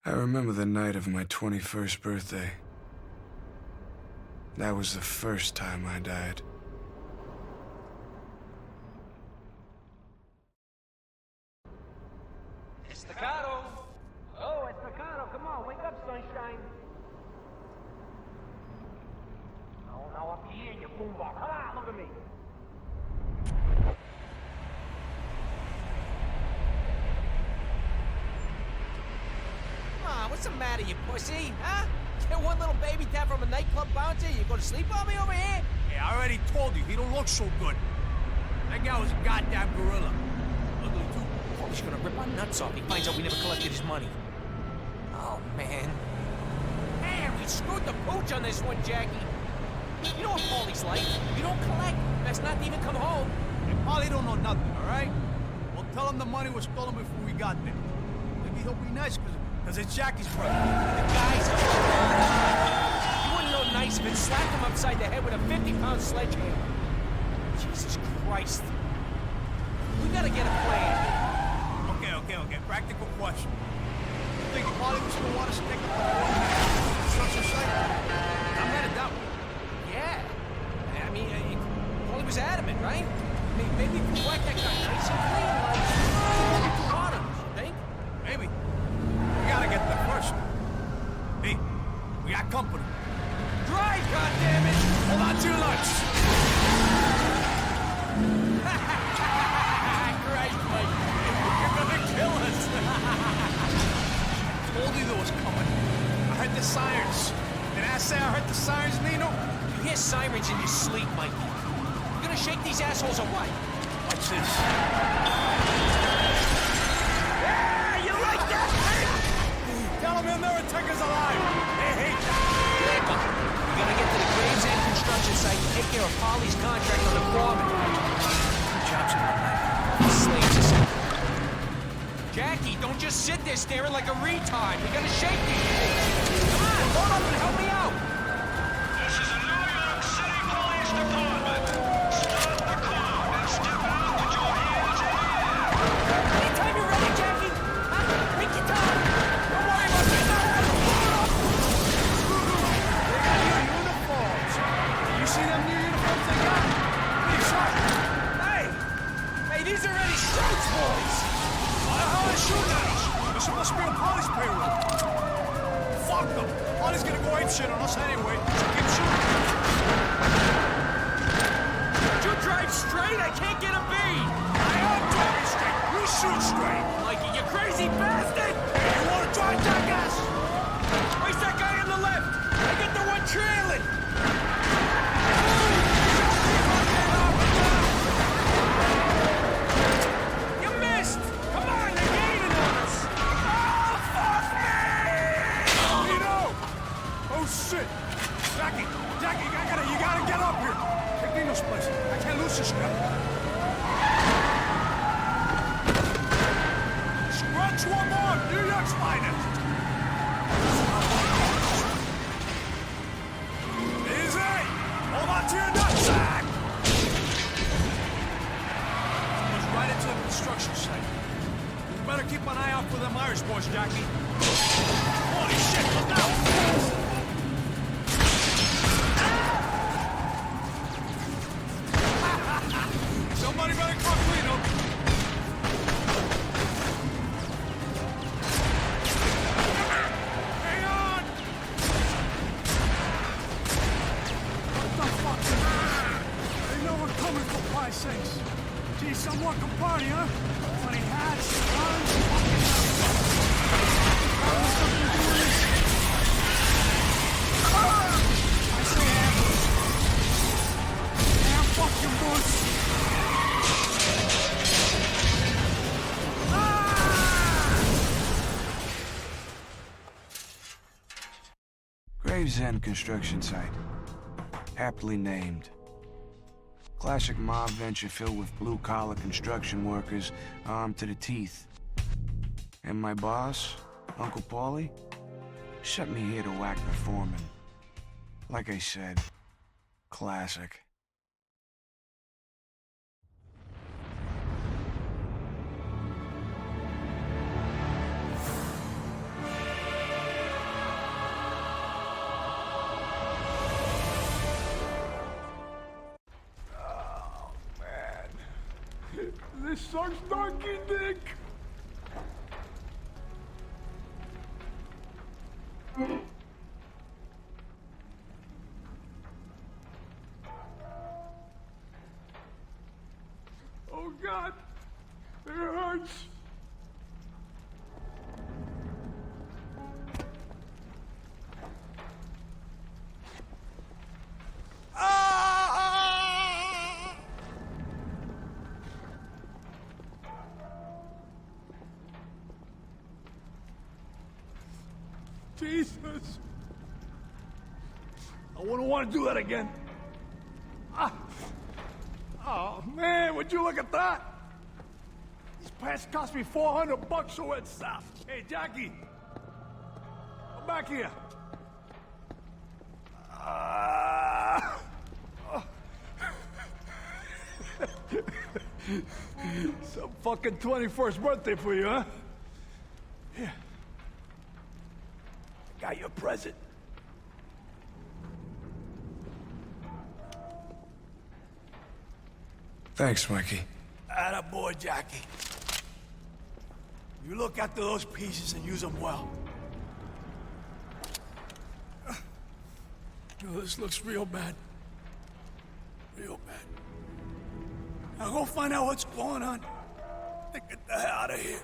I remember the night of my 21st birthday. That was the first time I died. Staccato! Oh, Staccato, come on, wake up, sunshine. No, up here in your boombox. Come on, look at me. Come on, what's the matter, you pussy, huh? Get one little baby tap from a nightclub bouncer, you go to sleep on me over here? Hey, I already told you, he don't look so good. That guy was a goddamn gorilla. Ugly, too. He's gonna rip our nuts off. He finds out we never collected his money. Oh, man. Man, we screwed the pooch on this one, Jackie. You know what Paulie's like. You don't collect. Best not to even come home. Hey, Paulie don't know nothing, all right? We'll tell him the money was stolen before we got there. Maybe he'll be nice, because it's Jackie's brother. The guy's a You wouldn't know nice if it slapped him upside the head with a 50-pound sledgehammer. Jesus Christ. We gotta get a plan. Okay. Practical question. You think Paulie was gonna want to stick up on construction site? I'm headed that way. Yeah. I mean, Paulie was adamant, right? I mean, maybe if we whack that guy nice and clean, like, bottoms, you think? Maybe. We gotta get there first. Hey, we got company. Drive, goddammit! Hold on to your lunch. Christ, Mike. You're gonna kill us. Told you there was coming. I heard the sirens. Did I say I heard the sirens, Nino? You hear sirens in your sleep, Mikey. You gonna shake these assholes or what? Watch this. Yeah, you like that? Tell him he'll never take us alive. Hey. We gotta get to the Graves End construction site and take care of Paulie's contract on the foreman. Good job, Scott. Slaves a second. Jackie, don't just sit there staring like a retard. We gotta shake these things. Come on, load up and help me out. This is a New York City Police Department. Stop the clock and step out with your hands in the air. Anytime you're ready, Jackie. Take your time. Don't worry about me. They got new uniforms. You see them new uniforms they got? Pretty sharp. Hey, these are ready stripes, boys. How are shooters? They're supposed to be on Paulie's payroll. Fuck them. Paulie's gonna go apeshit on us anyway, so keep shooting. You drive straight, I can't get a beat. I am driving straight. You shoot straight. Mikey, you crazy bastard! Hey, you wanna drive jackass? Where's that guy on the left? I get the one trailing. You missed. Come on, they're gaining on us. Oh, fuck me! Nino! Oh shit! Jackie, you gotta get up here. Take Nino's place. I can't lose this guy. Scrunch one more, New York's finest. Easy! Hold on to your nutsack! Goes right into the construction site. You better keep an eye out for them Irish boys, Jackie. Holy shit, look out! Somebody better call Lino. Hang on! What the fuck? They know we're coming, for Christ's sakes. Gee, some welcome party, huh? Funny hats, guns, I say ambulance. Damn fucking bush. Graves End construction site. Aptly named. Classic mob venture filled with blue-collar construction workers armed to the teeth. And my boss, Uncle Paulie, sent me here to whack the foreman. Like I said, classic. sucks donkey dick! Oh God, it hurts. Jesus. I wouldn't want to do that again. Oh, man, would you look at that? These pants cost me $400 so it's south. Hey, Jackie. Come back here. Some fucking 21st birthday for you, huh? Here. I got you a present. Thanks, Mikey. Attaboy, Jackie. You look after those pieces and use them well. This looks real bad. Real bad. Now go find out what's going on. And get the hell out of here.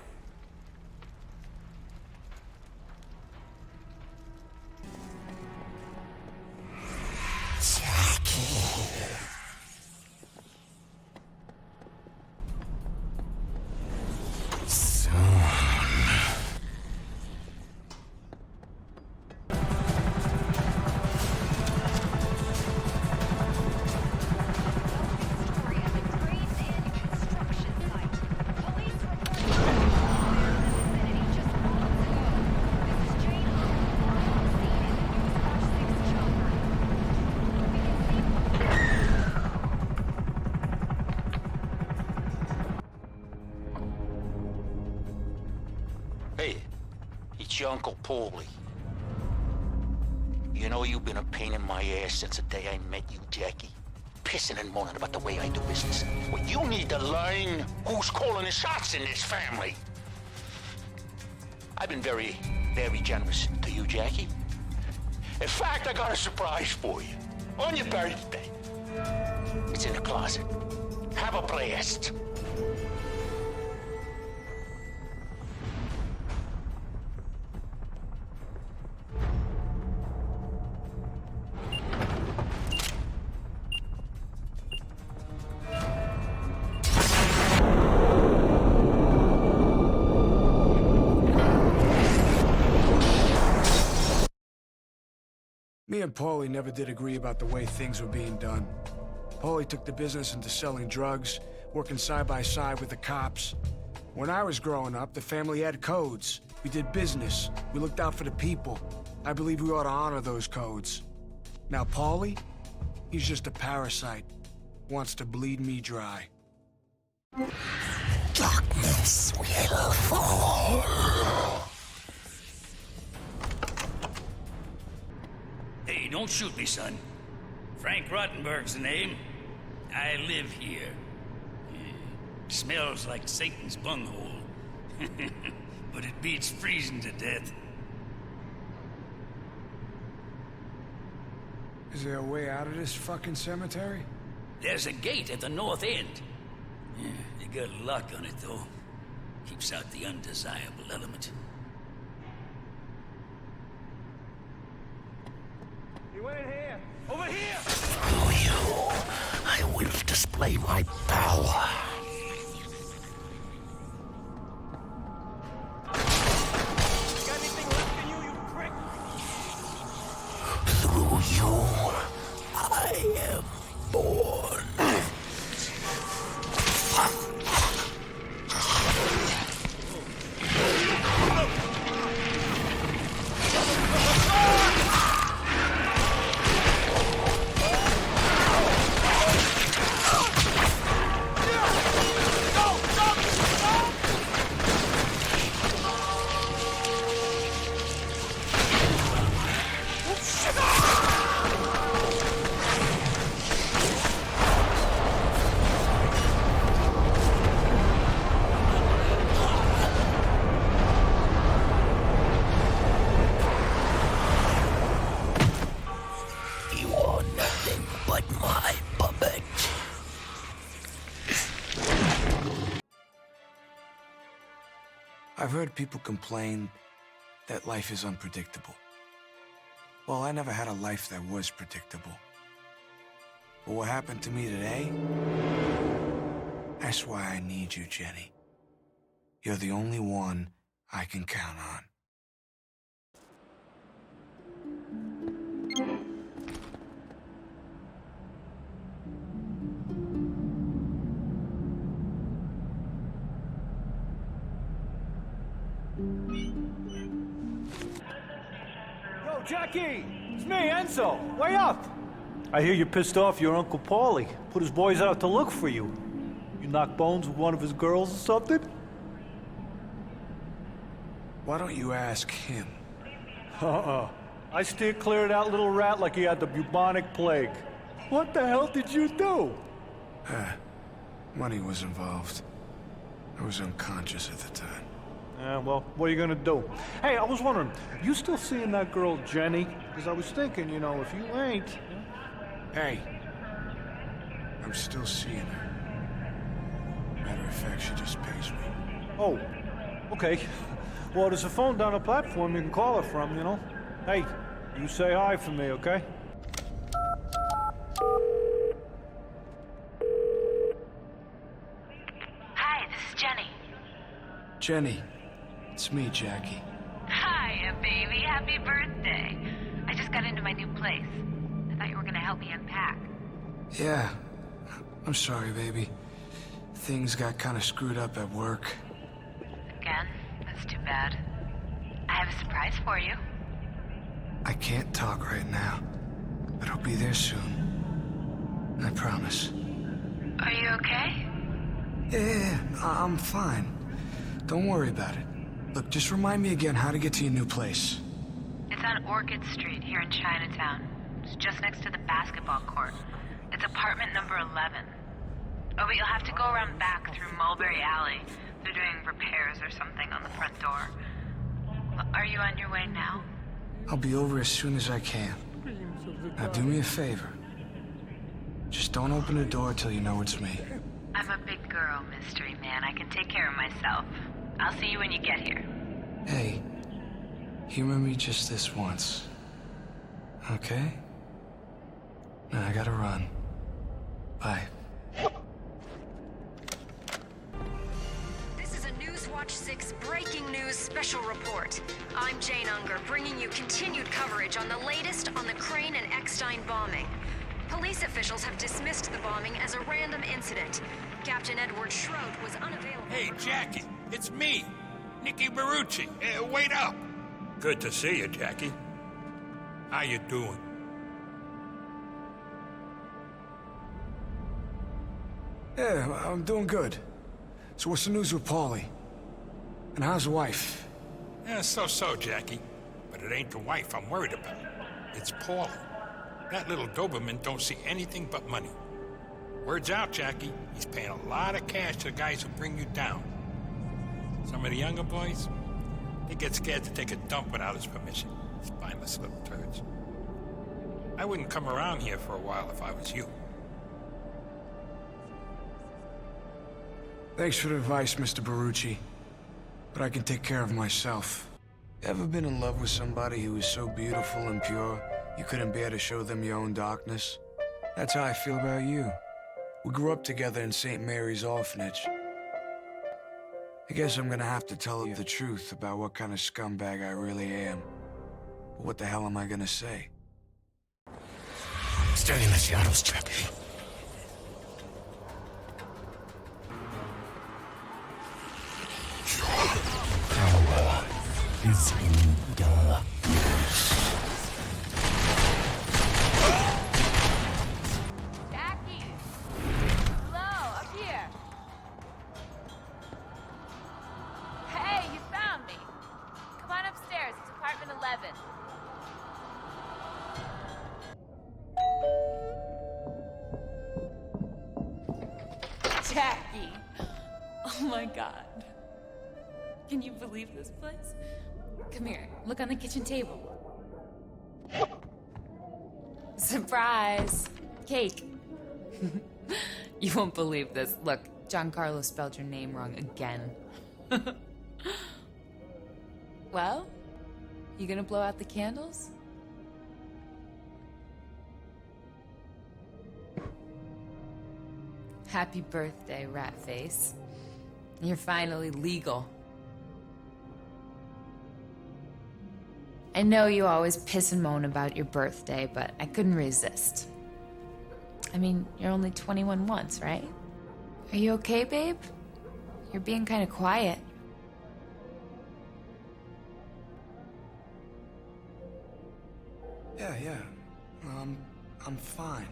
Hey, it's your Uncle Paulie. You know you've been a pain in my ass since the day I met you, Jackie. Pissing and moaning about the way I do business. Well, you need to learn who's calling the shots in this family. I've been very, very generous to you, Jackie. In fact, I got a surprise for you. On your birthday. It's in the closet. Have a blast. Me and Paulie never did agree about the way things were being done. Paulie took the business into selling drugs, working side by side with the cops. When I was growing up, the family had codes. We did business. We looked out for the people. I believe we ought to honor those codes. Now, Paulie, he's just a parasite. Wants to bleed me dry. Darkness will fall. Hey, don't shoot me, son. Frank Rottenberg's the name. I live here. Smells like Satan's bunghole. But it beats freezing to death. Is there a way out of this fucking cemetery? There's a gate at the north end. You got a lock on it, though. Keeps out the undesirable element. You went in here. Over here! Through you, I will display my power. Got anything left in you, you prick? Through you, I am born. I've heard people complain that life is unpredictable. Well, I never had a life that was predictable. But what happened to me today? That's why I need you, Jenny. You're the only one I can count on. Yo, Jackie! It's me, Enzo. Way up! I hear you're pissed off your Uncle Paulie. Put his boys out to look for you. You knock bones with one of his girls or something? Why don't you ask him? I steered clear of that little rat like he had the bubonic plague. What the hell did you do? Money was involved. I was unconscious at the time. Well, what are you gonna do? Hey, I was wondering, you still seeing that girl Jenny? Because I was thinking, you know, if you ain't... Hey, I'm still seeing her. Matter of fact, she just pays me. Oh, okay. Well, there's a phone down the platform you can call her from, you know? Hey, you say hi for me, okay? Hi, this is Jenny. Jenny, it's me, Jackie. Hiya, baby. Happy birthday. I just got into my new place. I thought you were gonna help me unpack. Yeah, I'm sorry, baby. Things got kind of screwed up at work. Again? That's too bad. I have a surprise for you. I can't talk right now, but I'll be there soon. I promise. Are you okay? Yeah, I'm fine. Don't worry about it. Look, just remind me again how to get to your new place. It's on Orchid Street here in Chinatown. It's just next to the basketball court. It's apartment number 11. Oh, but you'll have to go around back through Mulberry Alley. They're doing repairs or something on the front door. Are you on your way now? I'll be over as soon as I can. Now do me a favor. Just don't open the door till you know it's me. I'm a big girl, mystery man. I can take care of myself. I'll see you when you get here. Hey, humor me just this once. Okay? Now I gotta run. Bye. This is a Newswatch 6 breaking news special report. I'm Jane Unger, bringing you continued coverage on the latest on the Crane and Eckstein bombing. Police officials have dismissed the bombing as a random incident. Captain Edward Schroed was unavailable. Hey, Jackie, it's me, Nicky Barrucci. Wait up. Good to see you, Jackie. How you doing? Yeah, I'm doing good. So what's the news with Paulie? And how's the wife? Yeah, so, Jackie. But it ain't the wife I'm worried about. It's Paulie. That little Doberman don't see anything but money. Word's out, Jackie. He's paying a lot of cash to the guys who bring you down. Some of the younger boys, they get scared to take a dump without his permission. Spineless little turds. I wouldn't come around here for a while if I was you. Thanks for the advice, Mr. Barrucci. But I can take care of myself. Ever been in love with somebody who was so beautiful and pure, you couldn't bear to show them your own darkness? That's how I feel about you. We grew up together in St. Mary's Orphanage. I guess I'm gonna have to tell you the truth about what kind of scumbag I really am. But what the hell am I gonna say? Stay in the shadows, Jackie. Power is in dark. Jackie! Hello, up here. Hey, you found me. Come on upstairs. It's apartment 11. Jackie! Oh my God. Can you believe this place? Come here, look on the kitchen table. Surprise! Cake. You won't believe this. Look, Giancarlo spelled your name wrong again. Well, you gonna blow out the candles? Happy birthday, rat face. You're finally legal. I know you always piss and moan about your birthday, but I couldn't resist. I mean, you're only 21 once, right? Are you okay, babe? You're being kind of quiet. Yeah. I'm fine.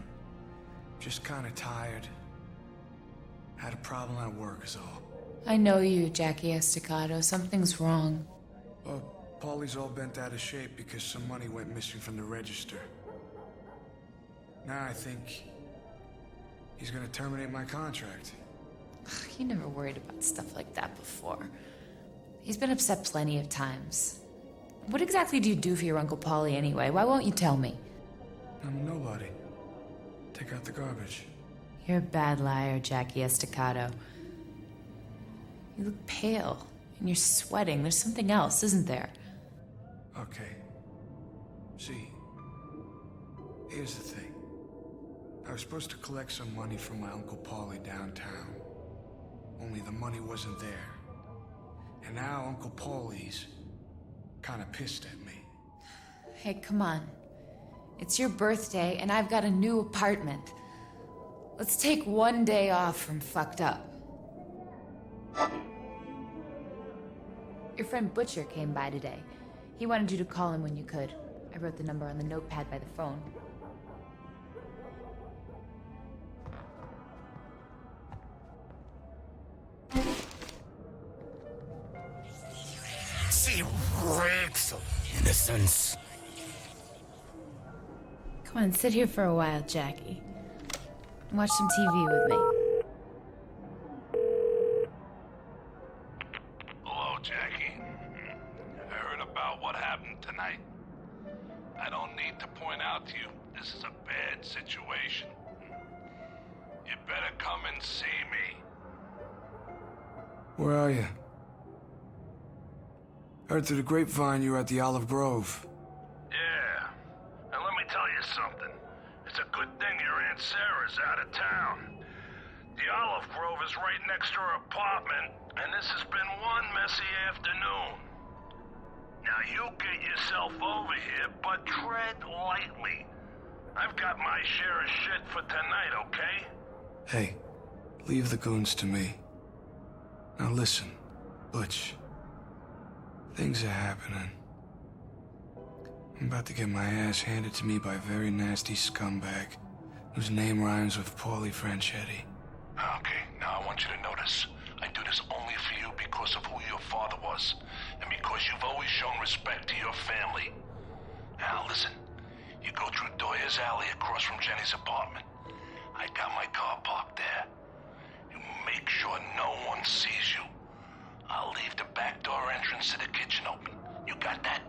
Just kind of tired. Had a problem at work is all. I know you, Jackie Estacado. Something's wrong. Well, Paulie's all bent out of shape because some money went missing from the register. Now I think he's gonna terminate my contract. You never worried about stuff like that before. He's been upset plenty of times. What exactly do you do for your Uncle Paulie anyway? Why won't you tell me? I'm a nobody. Take out the garbage. You're a bad liar, Jackie Estacado. You look pale, and you're sweating. There's something else, isn't there? Okay. See, here's the thing. I was supposed to collect some money from my Uncle Paulie downtown. Only the money wasn't there. And now Uncle Paulie's kind of pissed at me. Hey, come on. It's your birthday, and I've got a new apartment. Let's take one day off from fucked up. Your friend Butcher came by today. He wanted you to call him when you could. I wrote the number on the notepad by the phone. She reeks of innocence. Come on, sit here for a while, Jackie. Watch some TV with me. Hello, Jackie. I heard about what happened tonight. I don't need to point out to you, this is a bad situation. You better come and see me. Where are you? Heard through the grapevine you were at the Olive Grove. Yeah, and let me tell you something. It's a good thing your Aunt Sarah's out of town. The Olive Grove is right next to her apartment, and this has been one messy afternoon. Now you get yourself over here, but tread lightly. I've got my share of shit for tonight, okay? Hey, leave the goons to me. Now listen, Butch. Things are happening. I'm about to get my ass handed to me by a very nasty scumbag whose name rhymes with Paulie Franchetti. Okay, now I want you to notice. I do this only for you because of who your father was, and because you've always shown respect to your family. Now listen, you go through Doyer's alley across from Jenny's apartment. I got my car parked there. You make sure no one sees you. I'll leave the back door entrance to the kitchen open. You got that?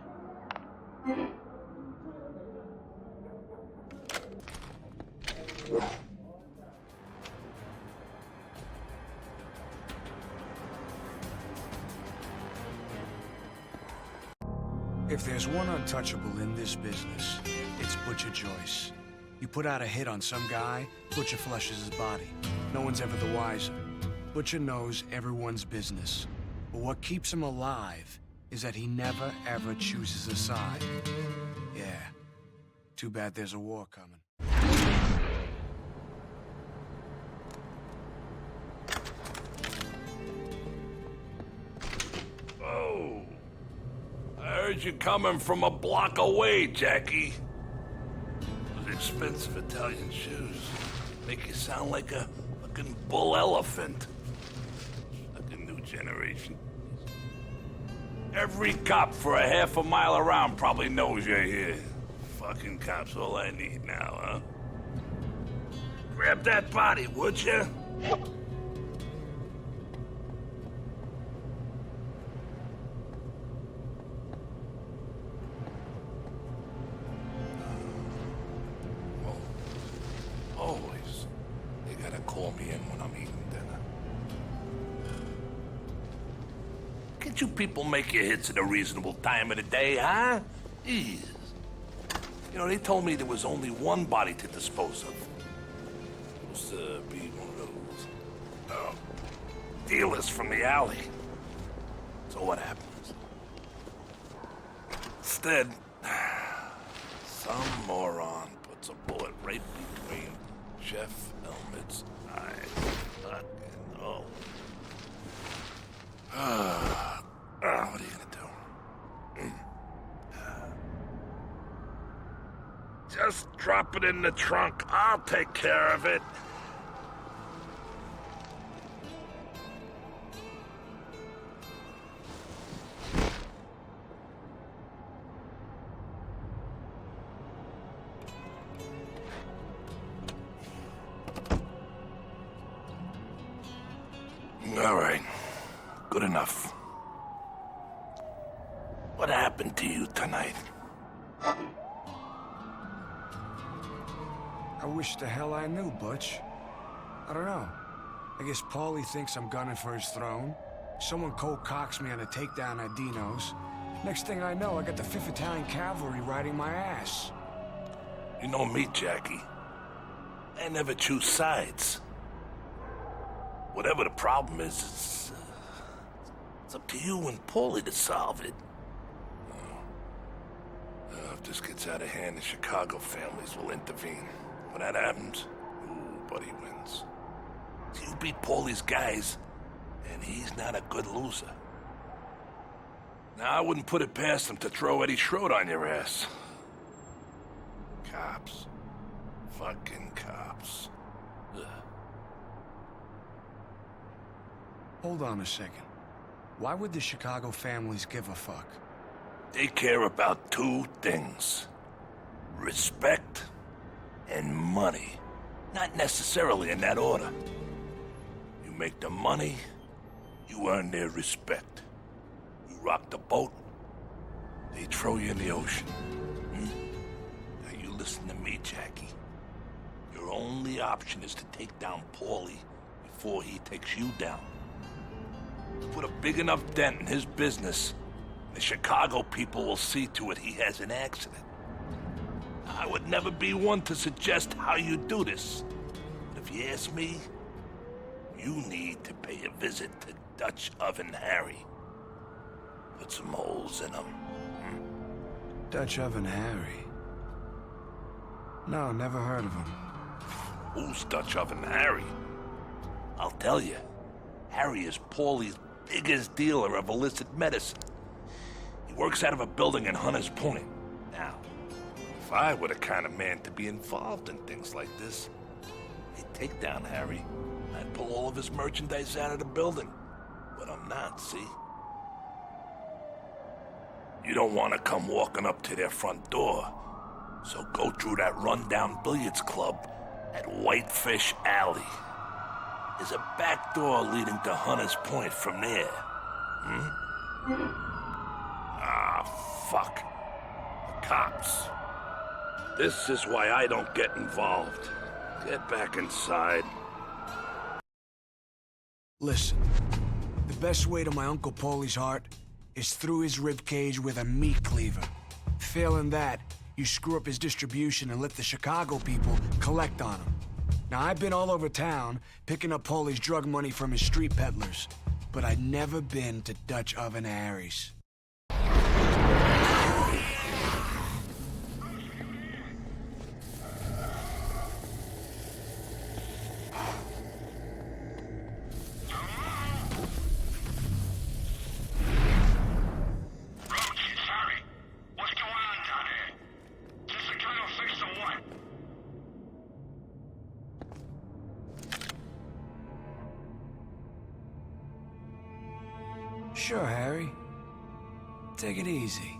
If there's one untouchable in this business, it's Butcher Joyce. You put out a hit on some guy, Butcher flushes his body. No one's ever the wiser. Butcher knows everyone's business. But what keeps him alive is that he never, ever chooses a side. Yeah. Too bad there's a war coming. Oh. I heard you coming from a block away, Jackie. Those expensive Italian shoes make you sound like a fucking bull elephant. Fucking new generation. Every cop for a half a mile around probably knows you're here. Fucking cops, all I need now, huh? Grab that body, would you? Always. They gotta call me in when I'm eating dinner. Can't you people make your hits at a reasonable time of the day, huh? Jesus. You know, they told me there was only one body to dispose of. Supposed to be one of those dealers from the alley. So what happens? Instead, some moron puts a bullet right between Chef Elmet's eyes. Fucking oh. What are you gonna do? Just drop it in the trunk. I'll take care of it. All right. Good enough. What happened to you tonight? I wish the hell I knew, Butch. I don't know. I guess Paulie thinks I'm gunning for his throne. Someone cold cocks me on a takedown at Dino's. Next thing I know, I got the 5th Italian Cavalry riding my ass. You know me, Jackie. I never choose sides. Whatever the problem is, it's up to you and Paulie to solve it. If this gets out of hand, the Chicago families will intervene. When that happens, Buddy wins. So you beat Paulie's guys, and he's not a good loser. Now, I wouldn't put it past him to throw Eddie Schroed on your ass. Cops. Fucking cops. Ugh. Hold on a second. Why would the Chicago families give a fuck? They care about two things. Respect and money. Not necessarily in that order. You make the money, you earn their respect. You rock the boat, they throw you in the ocean. Now you listen to me, Jackie. Your only option is to take down Paulie before he takes you down. Put a big enough dent in his business, the Chicago people will see to it he has an accident. I would never be one to suggest how you do this. But if you ask me, you need to pay a visit to Dutch Oven Harry. Put some holes in him. Dutch Oven Harry? No, never heard of him. Who's Dutch Oven Harry? I'll tell you. Harry is Paulie's biggest dealer of illicit medicine. He works out of a building in Hunters Point. Now, if I were the kind of man to be involved in things like this, I'd take down Harry. I'd pull all of his merchandise out of the building. But I'm not, see? You don't want to come walking up to their front door. So go through that rundown billiards club at Whitefish Alley. There's a back door leading to Hunters Point from there. Ah, fuck. The cops. This is why I don't get involved. Get back inside. Listen, the best way to my Uncle Paulie's heart is through his ribcage with a meat cleaver. Failing that, you screw up his distribution and let the Chicago people collect on him. Now, I've been all over town picking up Paulie's drug money from his street peddlers, but I'd never been to Dutch Oven Harry's. Sure, Harry. Take it easy.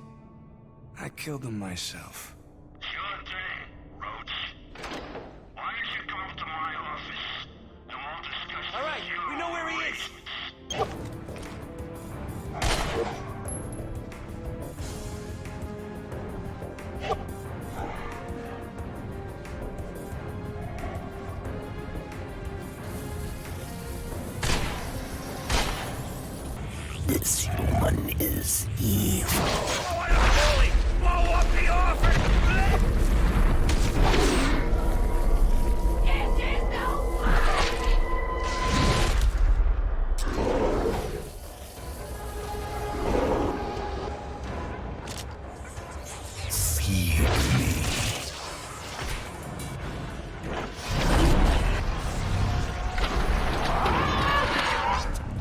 I killed him myself. Sure thing, Roach. Why don't you come up to my office and we'll discuss. All right, we know where he is. This human is evil. Blow up the orphan! Fear me.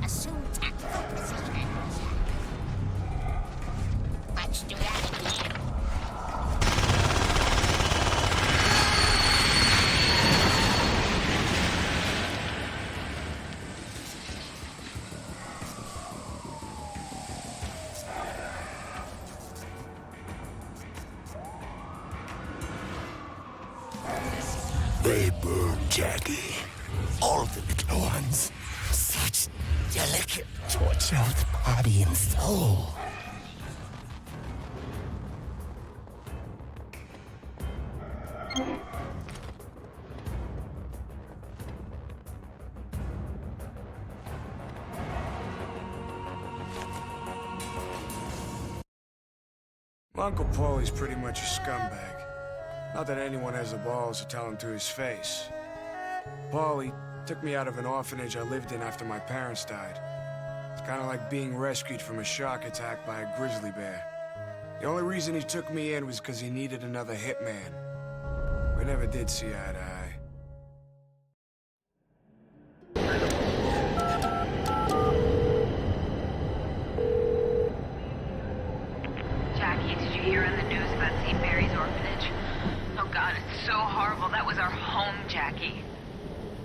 Assume tactical positions. Let's do that again. They burn Jackie. All the little ones. Such delicate torture of body and soul. Uncle Paulie's pretty much a scumbag. Not that anyone has the balls to tell him to his face. Paulie took me out of an orphanage I lived in after my parents died. It's kind of like being rescued from a shark attack by a grizzly bear. The only reason he took me in was because he needed another hitman. We never did see eye to eye. Jackie, did you hear on the news about St. Mary's Orphanage? Oh God, it's so horrible. That was our home, Jackie.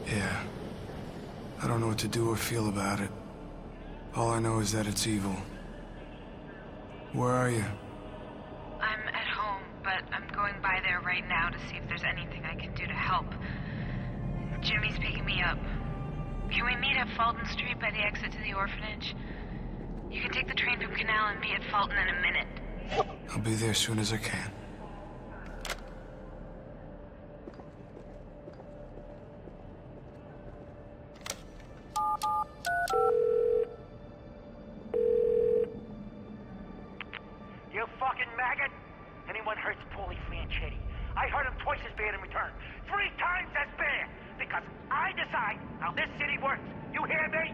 Yeah. I don't know what to do or feel about it. All I know is that it's evil. Where are you? I'm at home, but I'm going by there right now to see if there's anything I can do to help. Jimmy's picking me up. Can we meet at Fulton Street by the exit to the orphanage? You can take the train from Canal and be at Fulton in a minute. I'll be there as soon as I can. You fucking maggot! Anyone hurts Paulie Franchetti, I hurt him twice as bad in return. 3 times as bad! Because I decide how this city works. You hear me?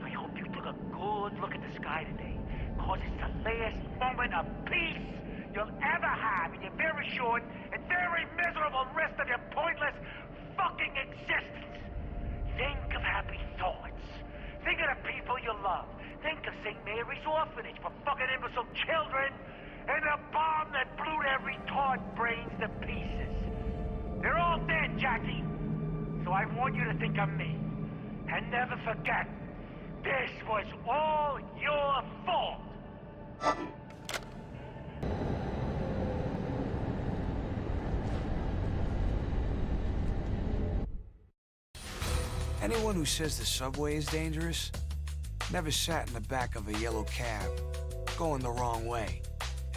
I hope you took a good look at the sky today. Cause it's the last moment of peace you'll ever have in your very short and very miserable rest of your pointless fucking existence. Think of happy thoughts. Think of the people you love. Think of St. Mary's Orphanage for fucking imbecile children and the bomb that blew their retard brains to pieces. They're all dead, Jackie. So I want you to think of me. And never forget, this was all your fault. Anyone who says the subway is dangerous never sat in the back of a yellow cab, going the wrong way,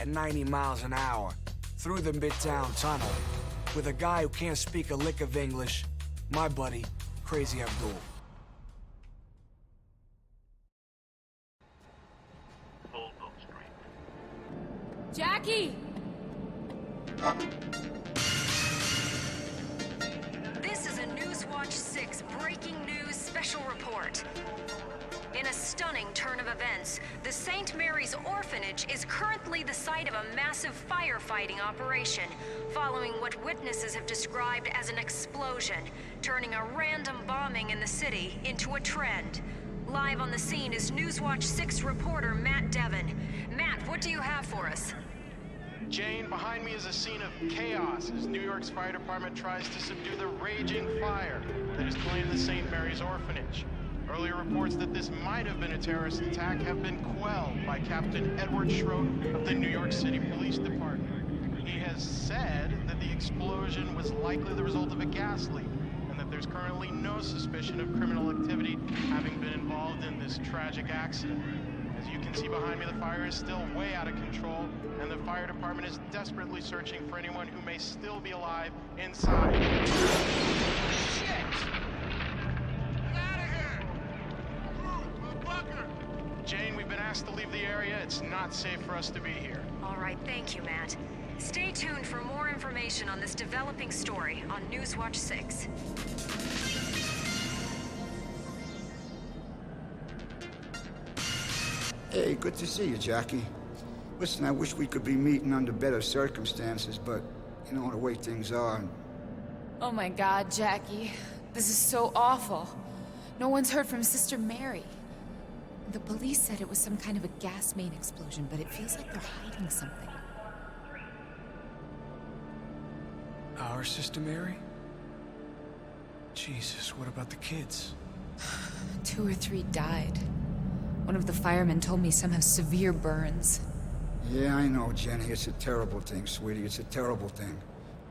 at 90 miles an hour, through the Midtown Tunnel, with a guy who can't speak a lick of English, my buddy, Crazy Abdul. Jackie! This is a Newswatch 6 breaking news special report. In a stunning turn of events, the St. Mary's Orphanage is currently the site of a massive firefighting operation, following what witnesses have described as an explosion, turning a random bombing in the city into a trend. Live on the scene is Newswatch 6 reporter Matt Devon. Matt, what do you have for us? Jane, behind me is a scene of chaos as New York's fire department tries to subdue the raging fire that is claimed the St. Mary's Orphanage. Earlier reports that this might have been a terrorist attack have been quelled by Captain Edward Schroed of the New York City Police Department. He has said that the explosion was likely the result of a gas leak, and that there's currently no suspicion of criminal activity having been involved in this tragic accident. As you can see behind me, the fire is still way out of control, and the fire department is desperately searching for anyone who may still be alive inside. Shit! Get out of here! Move, bunker! Jane, we've been asked to to leave the area. It's not safe for us to be here. All right, thank you, Matt. Stay tuned for more information on this developing story on Newswatch 6. Hey, good to see you, Jackie. Listen, I wish we could be meeting under better circumstances, but you know the way things are. Oh my God, Jackie. This is so awful. No one's heard from Sister Mary. The police said it was some kind of a gas main explosion, but it feels like they're hiding something. Our Sister Mary? Jesus, what about the kids? 2 or 3 died. One of the firemen told me some have severe burns. Yeah, I know, Jenny. It's a terrible thing, sweetie. It's a terrible thing.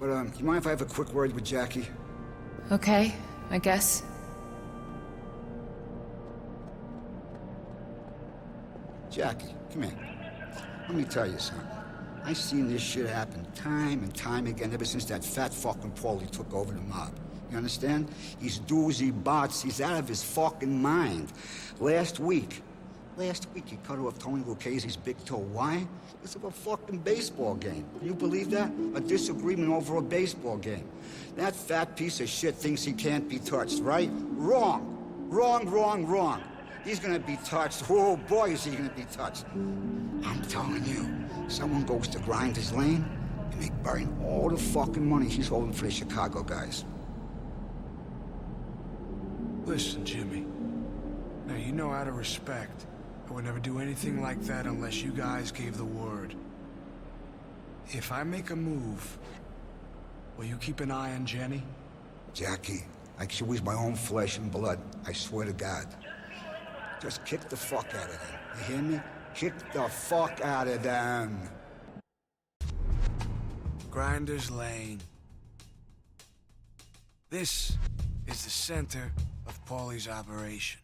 But, you mind if I have a quick word with Jackie? Okay, I guess. Jackie, come here. Let me tell you something. I've seen this shit happen time and time again ever since that fat fucking Paulie took over the mob. You understand? He's doozy bots. He's out of his fucking mind. Last week, he cut off Tony Lucchese's big toe. Why? Because of a fucking baseball game. Can you believe that? A disagreement over a baseball game. That fat piece of shit thinks he can't be touched, right? Wrong. Wrong. He's gonna be touched. Oh boy, is he gonna be touched. I'm telling you, someone goes to grind his lane and they burn all the fucking money he's holding for the Chicago guys. Listen, Jimmy. Now, you know out of respect, I would never do anything like that unless you guys gave the word. If I make a move, will you keep an eye on Jenny? Jackie, like she was my own flesh and blood, I swear to God. Just kick the fuck out of them. You hear me? Kick the fuck out of them. Grinder's Lane. This is the center of Paulie's operation.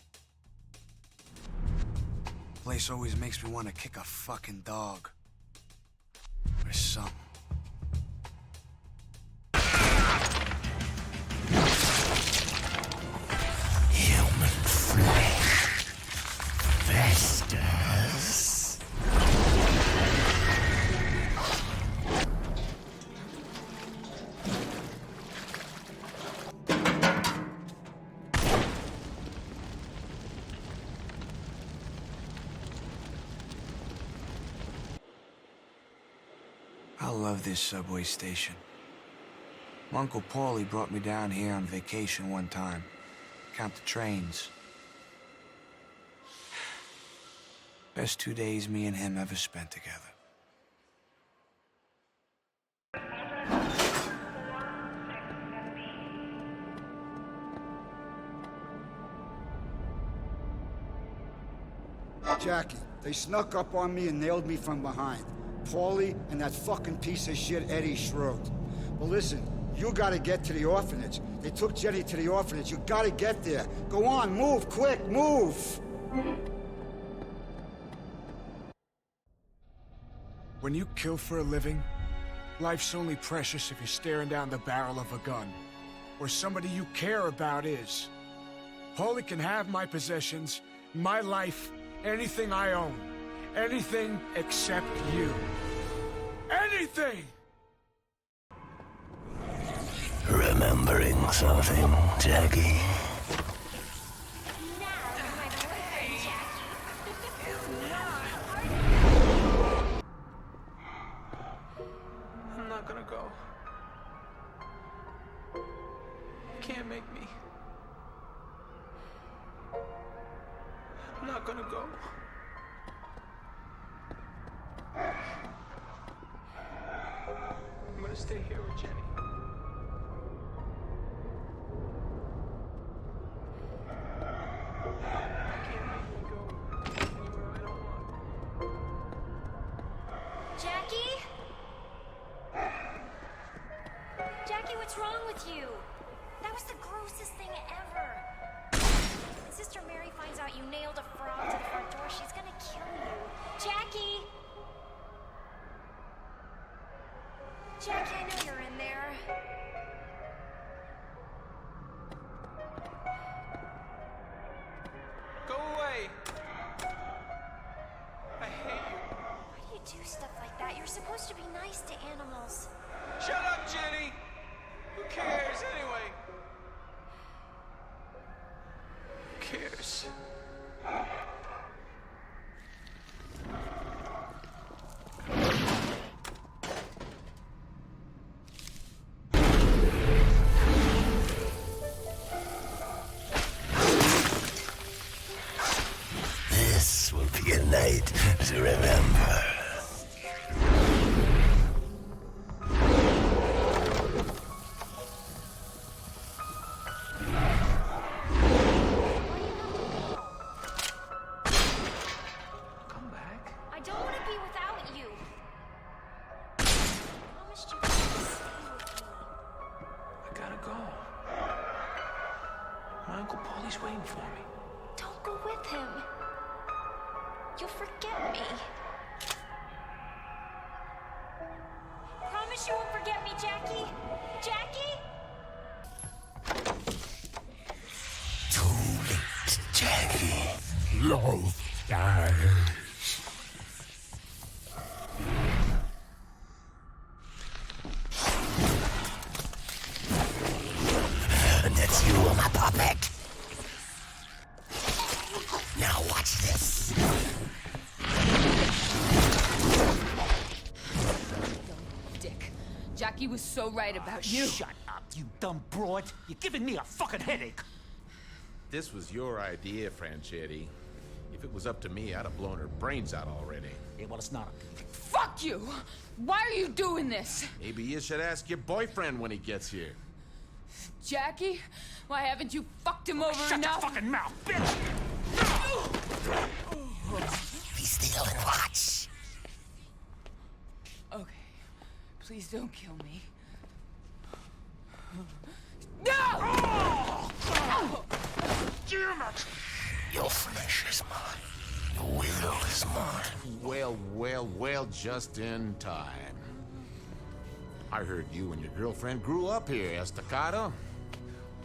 Place always makes me want to kick a fucking dog. Or something. Human flesh festers. I love this subway station. Uncle Paulie brought me down here on vacation one time. Count the trains. Best 2 days me and him ever spent together. Jackie, they snuck up on me and nailed me from behind. Paulie and that fucking piece of shit Eddie Schroed. Well, listen, you gotta get to the orphanage. They took Jenny to the orphanage. You gotta get there. Go on, move, quick, move! When you kill for a living, life's only precious if you're staring down the barrel of a gun. Or somebody you care about is. Paulie can have my possessions, my life, anything I own. Anything except you. Anything! Remembering something, Jackie? I'm not gonna go. You can't make me. I'm not gonna go. I'm gonna stay here with Jenny. I can't make me go anywhere I don't want. Jackie? Jackie, what's wrong with you? That was the grossest thing ever. When Sister Mary finds out you nailed a frog to the front door, she's gonna kill you. Jackie! Jackie, I know you're in there. Go away! do stuff like that. You're supposed to be nice to animals. Shut up, Jenny! Who cares anyway? Who cares? This will be a night to remember. Come back. I don't want to be without you. I promised you would stay with me. I gotta go. My Uncle Paulie's waiting for me. Don't go with him. You'll forget me. Promise you won't forget me, Jackie? Jackie? Too late, Jackie. Love dies. And that's you, my puppet. Now watch this. Dick, Jackie was so right about you. Shut up, you dumb broad. You're giving me a fucking headache. This was your idea, Franchetti. If it was up to me, I'd have blown her brains out already. Yeah, well, it's not. Fuck you! Why are you doing this? Maybe you should ask your boyfriend when he gets here. Jackie? Why haven't you fucked him over Shut enough? your fucking mouth, bitch! Be still and watch. Okay. Please don't kill me. No! Damn it! Your flesh is mine. Your will is mine. Well, just in time. I heard you and your girlfriend grew up here, Estacado.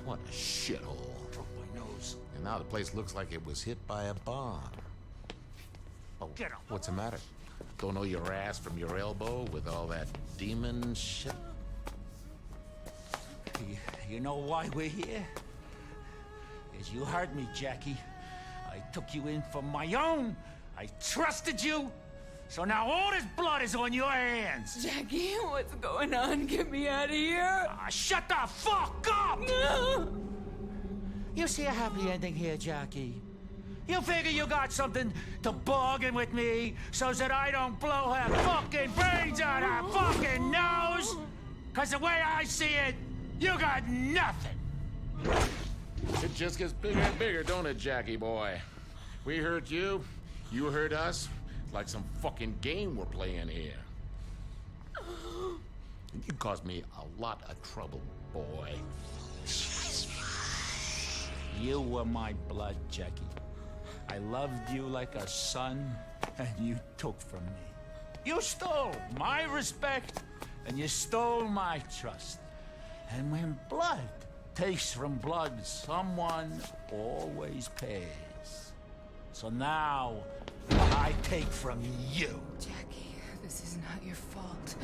What a shithole. Broke my nose. And now the place looks like it was hit by a bomb. Oh, Get up. what's the matter? Don't know your ass from your elbow with all that demon shit? You know why we're here? Is you heard me, Jackie. I took you in for my own. I trusted you. So now all this blood is on your hands. Jackie, what's going on? Get me out of here. Shut the fuck up! No! You see a happy ending here, Jackie? You figure you got something to bargain with me so that I don't blow her fucking brains out her fucking nose? Cause the way I see it, you got nothing. It just gets bigger and bigger, don't it, Jackie boy? We hurt you, you hurt us. Like some fucking game we're playing here. You caused me a lot of trouble, boy. You were my blood, Jackie. I loved you like a son, and you took from me. You stole my respect, and you stole my trust. And when blood takes from blood, someone always pays. So now, I take from you. Jackie, this is not your fault.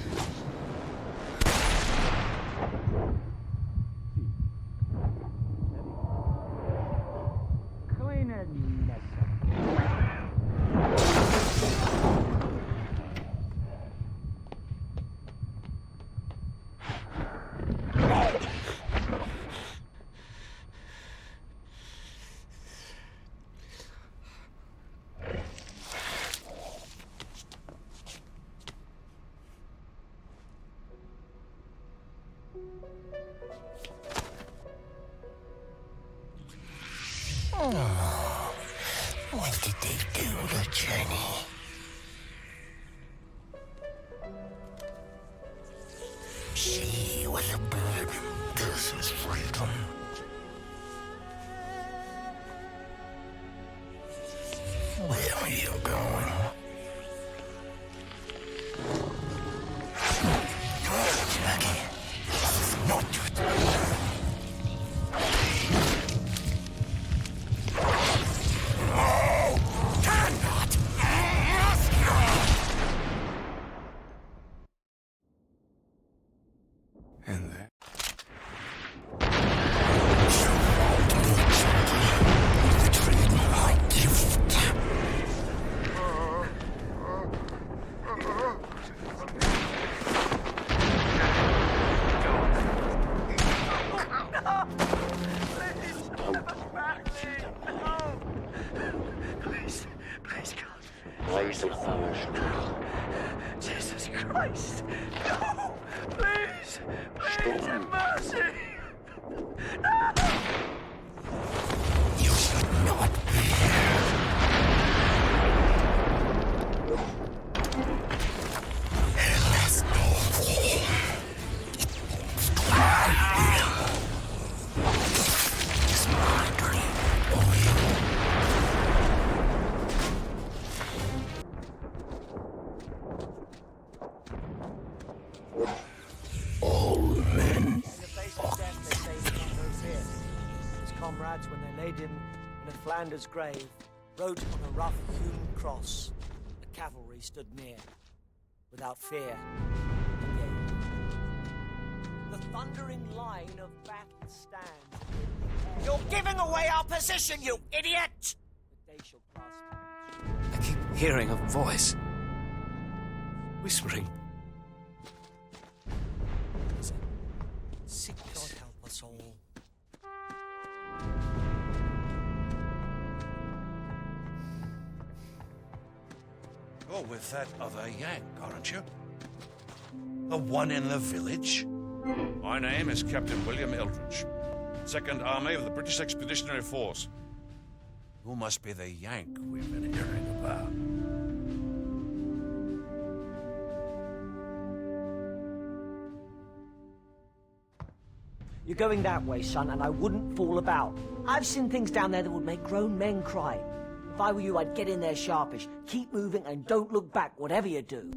Clean it, Oh, what did they do to Jenny? She was a bird. This is freedom. Where are you going? Jackie, this is not your time. No! Cannot! Must not! Jesus Christ! No! Please! Please have mercy! No! You should not be here. Let's go. It's my dream. All men. His comrades, when they laid him in a Flanders grave, wrote on a rough-hewn cross, the cavalry stood near, without fear, again. The thundering line of battle stands. You're giving away our position, you idiot! The day shall clasp. I keep hearing a voice, whispering. Is it sickness? God help us all. You're with that other Yank, aren't you? The one in the village? My name is Captain William Eldridge, 2nd Army of the British Expeditionary Force. You must be the Yank we've been hearing about. You're going that way, son, and I wouldn't fool about. I've seen things down there that would make grown men cry. If I were you, I'd get in there sharpish. Keep moving and don't look back, whatever you do.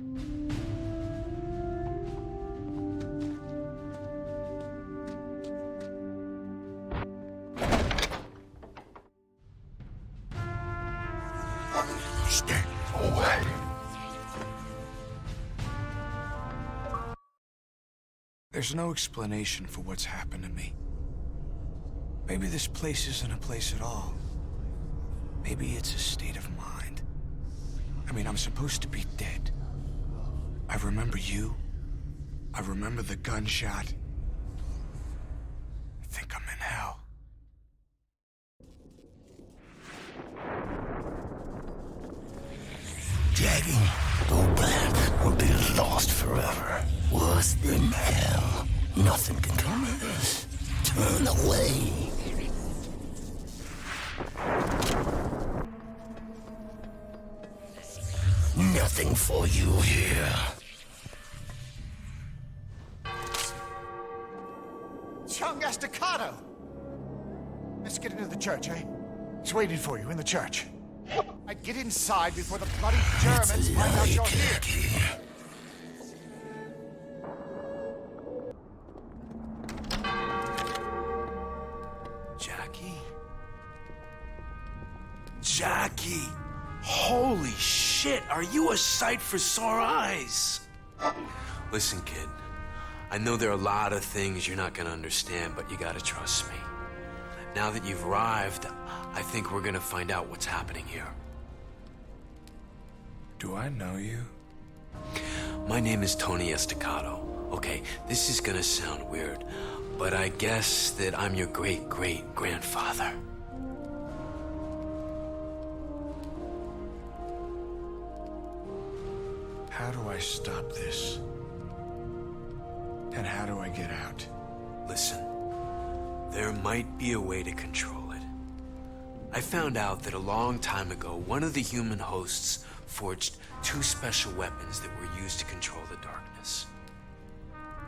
Stay away. There's no explanation for what's happened to me. Maybe this place isn't a place at all. Maybe it's a state of mind. I mean, I'm supposed to be dead. I remember you. I remember the gunshot. I think I'm in hell. Jackie, go back or be lost forever. Worse than hell. Nothing can come of this. Turn away. Nothing for you here. It's young Estacado! Let's get into the church, eh? He's waiting for you in the church. I'd get inside before the bloody Germans find out you're here. Jackie? Jackie! Holy shit, are you a sight for sore eyes? Listen, kid. I know there are a lot of things you're not gonna understand, but you gotta trust me. Now that you've arrived, I think we're gonna find out what's happening here. Do I know you? My name is Tony Estacado. Okay, this is gonna sound weird, but I guess that I'm your great-great-grandfather. How do I stop this? And how do I get out? Listen, there might be a way to control it. I found out that a long time ago, one of the human hosts forged 2 special weapons that were used to control the darkness.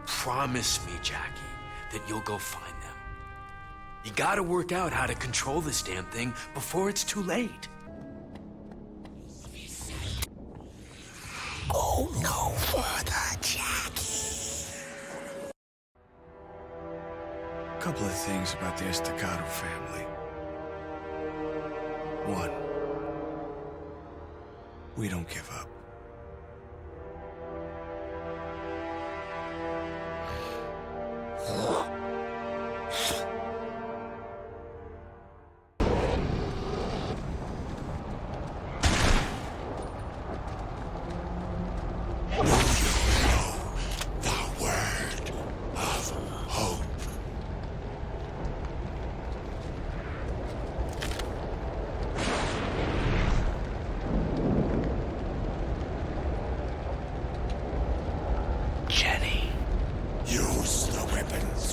Promise me, Jackie, that you'll go find them. You gotta work out how to control this damn thing before it's too late. Go no further, Jackie. A couple of things about the Estacado family. 1, we don't give up.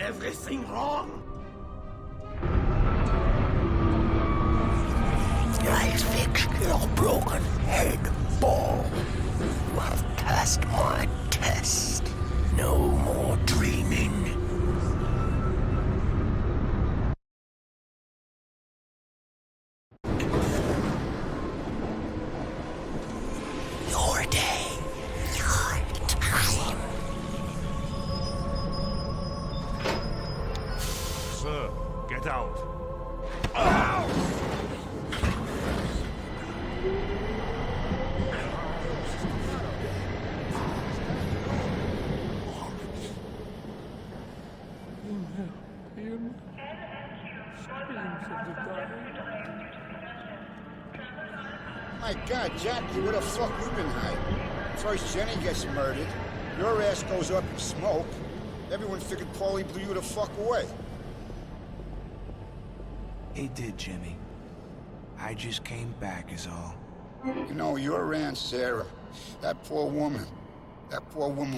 everything wrong? I fixed your broken head, Paul. You have passed my test. No more dreaming. Your day, your time. Sir, get out. My God, Jackie, where the fuck you been hiding? First Jenny gets murdered, your ass goes up in smoke. Everyone figured Paulie blew you the fuck away. He did, Jimmy. I just came back is all. You know, your Aunt Sarah, that poor woman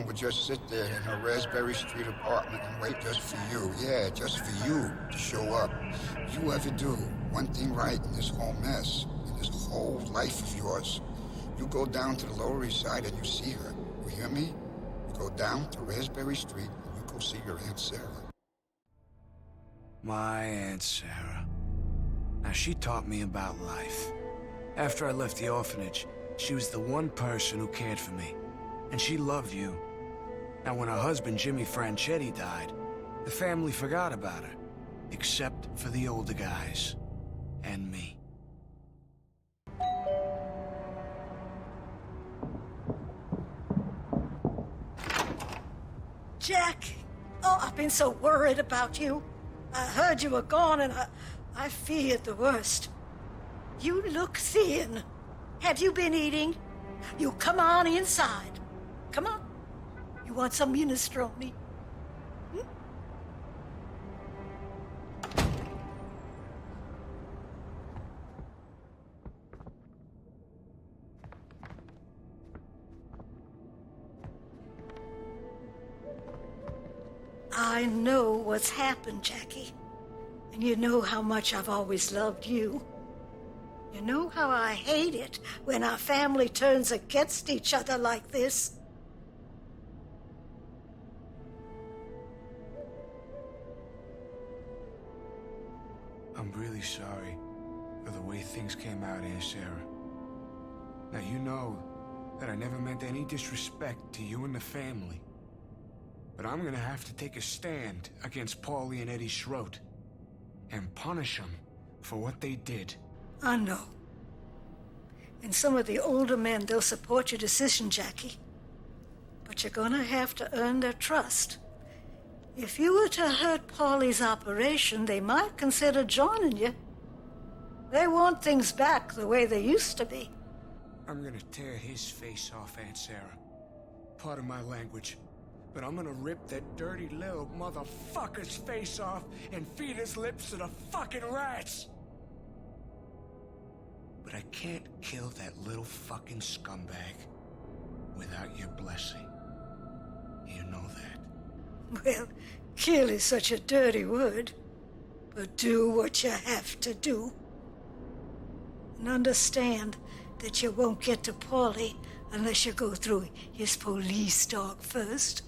would just sit there in her Raspberry Street apartment and wait just for you. Yeah, just for you to show up. If you ever do one thing right in this whole mess, in this whole life of yours, you go down to the Lower East Side and you see her. You hear me? You go down to Raspberry Street and you go see your Aunt Sarah. My Aunt Sarah. Now, she taught me about life. After I left the orphanage, she was the one person who cared for me. And she loved you. Now, when her husband, Jimmy Franchetti, died, the family forgot about her. Except for the older guys. And me. Jack! Oh, I've been so worried about you. I heard you were gone and I feared the worst. You look thin. Have you been eating? You come on inside. Come on. You want some minestrone? I know what's happened, Jackie. And you know how much I've always loved you. You know how I hate it when our family turns against each other like this. I'm really sorry for the way things came out, Aunt Sarah. Now, you know that I never meant any disrespect to you and the family. But I'm gonna have to take a stand against Paulie and Eddie Schroet and punish them for what they did. I know. And some of the older men, they'll support your decision, Jackie. But you're gonna have to earn their trust. If you were to hurt Paulie's operation, they might consider joining you. They want things back the way they used to be. I'm gonna tear his face off, Aunt Sarah. Pardon my language, but I'm gonna rip that dirty little motherfucker's face off and feed his lips to the fucking rats! But I can't kill that little fucking scumbag without your blessing. You know that. Well, kill is such a dirty word. But do what you have to do. And understand that you won't get to Paulie unless you go through his police dog first.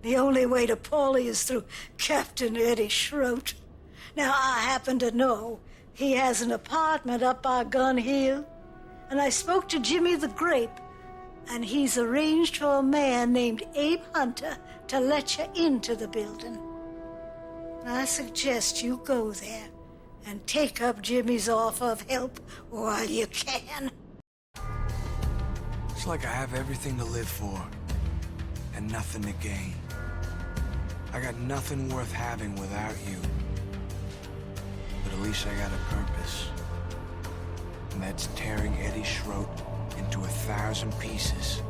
The only way to Paulie is through Captain Eddie Schroet. Now, I happen to know he has an apartment up by Gun Hill, and I spoke to Jimmy the Grape, and he's arranged for a man named Abe Hunter to let you into the building. I suggest you go there and take up Jimmy's offer of help while you can. It's like I have everything to live for and nothing to gain. I got nothing worth having without you. But at least I got a purpose. And that's tearing Eddie Schroet into 1,000 pieces.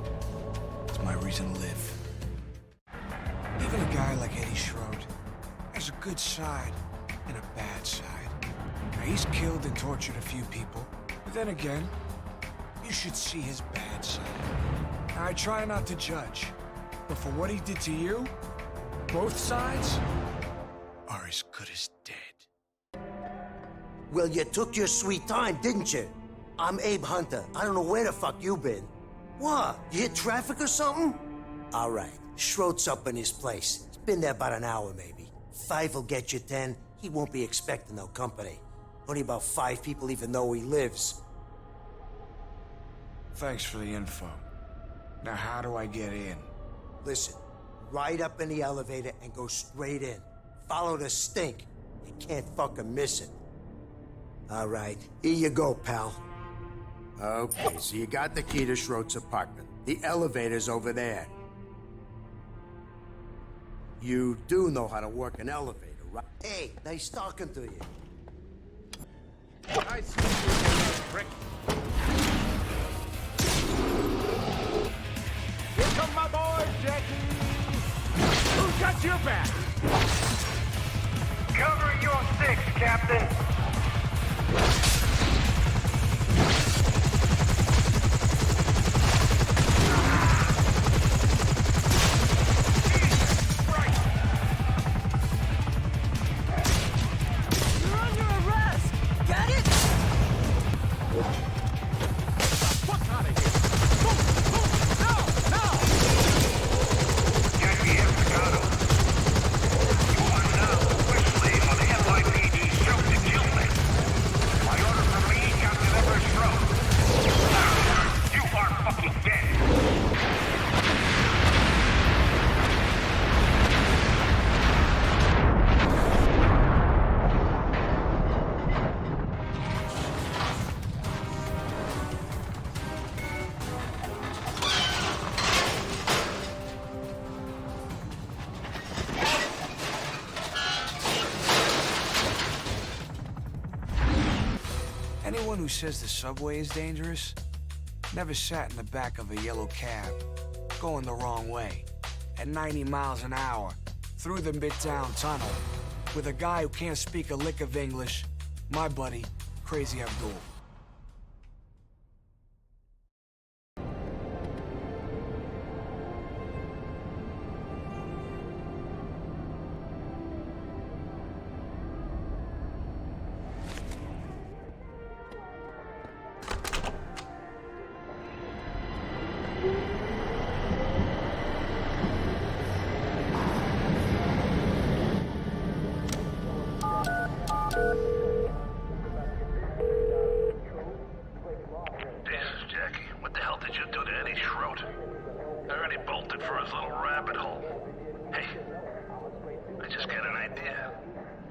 It's my reason to live. Even a guy like Eddie Schroet has a good side and a bad side. Now, he's killed and tortured a few people, but then again, you should see his bad side. Now, I try not to judge, but for what he did to you, both sides, are as good as dead. Well, you took your sweet time, didn't you? I'm Abe Hunter. I don't know where the fuck you been. What? You hit traffic or something? All right. Schroed's up in his place. He's been there about an hour, maybe. 5 will get you 10. He won't be expecting no company. Only about 5 people even know where he lives. Thanks for the info. Now how do I get in? Listen, ride up in the elevator and go straight in. Follow the stink. You can't fucking miss it. All right, here you go, pal. Okay, so you got the key to Schroed's apartment. The elevator's over there. You do know how to work an elevator, right? Hey, nice talking to you. I see you, prick. Here come my boy, Jackie! Who's got your back? Covering your 6, Captain. You're under arrest! Got it? Fuck out of here! Move! Now! Jackie Estacado. You are now officially on the NYPD show to kill me. By order from me, Captain Everett Schroed. You are fucking dead. Anyone who says the subway is dangerous never sat in the back of a yellow cab, going the wrong way, at 90 miles an hour, through the Midtown Tunnel, with a guy who can't speak a lick of English, my buddy, Crazy Abdul. Jesus, Jackie, what the hell did you do to Eddie Schroed? I heard he bolted for his little rabbit hole. Hey, I just got an idea.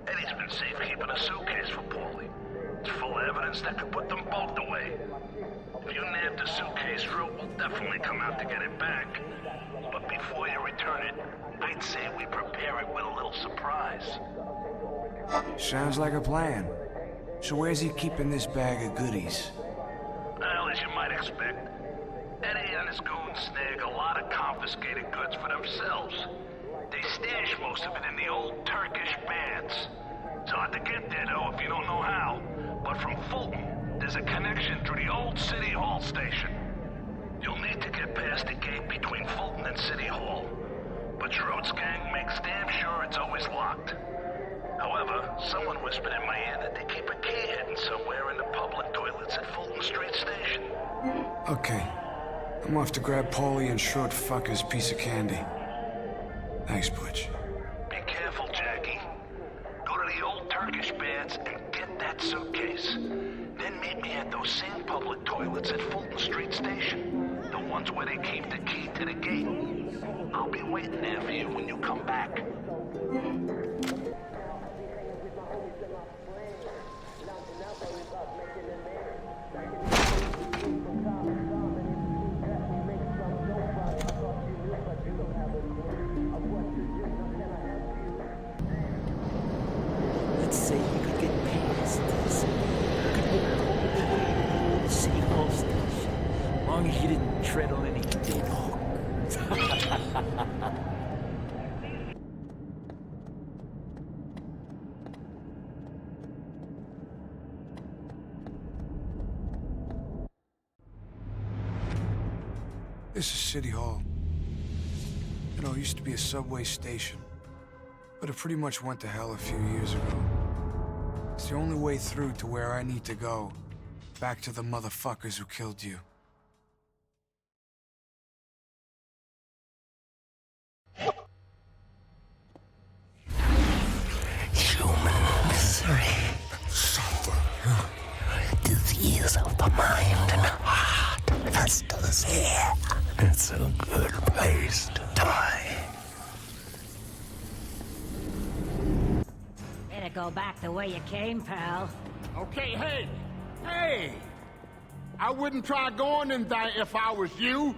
Eddie's been safekeeping a suitcase for Paulie. It's full of evidence that could put them both away. If you nab the suitcase, Schroed will definitely come out to get it back. But before you return it, I'd say we prepare it with a little surprise. Sounds like a plan. So where's he keeping this bag of goodies? Well, as you might expect, Eddie and his goons snag a lot of confiscated goods for themselves. They stash most of it in the old Turkish baths. It's hard to get there, though, if you don't know how. But from Fulton, there's a connection through the old City Hall station. You'll need to get past the gate between Fulton and City Hall. But Schroed's gang makes damn sure it's always locked. However, someone whispered in my ear that they keep a key hidden somewhere in the public toilets at Fulton Street Station. Okay. I'm off to grab Paulie and short fucker's piece of candy. Thanks, Butch. Be careful, Jackie. Go to the old Turkish baths and get that suitcase. Then meet me at those same public toilets at Fulton Street Station. The ones where they keep the key to the gate. I'll be waiting there for you when you come back. Let's say you could get past this. You could walk all the way to the City Hall station. As long as you didn't tread on any dead hookers. This is City Hall. It all used to be a subway station. But it pretty much went to hell a few years ago. It's the only way through to where I need to go. Back to the motherfuckers who killed you. Human misery, suffering, disease of the mind and heart festers here. It's a good place to die. Better go back the way you came, pal. Okay, hey! I wouldn't try going in there if I was you.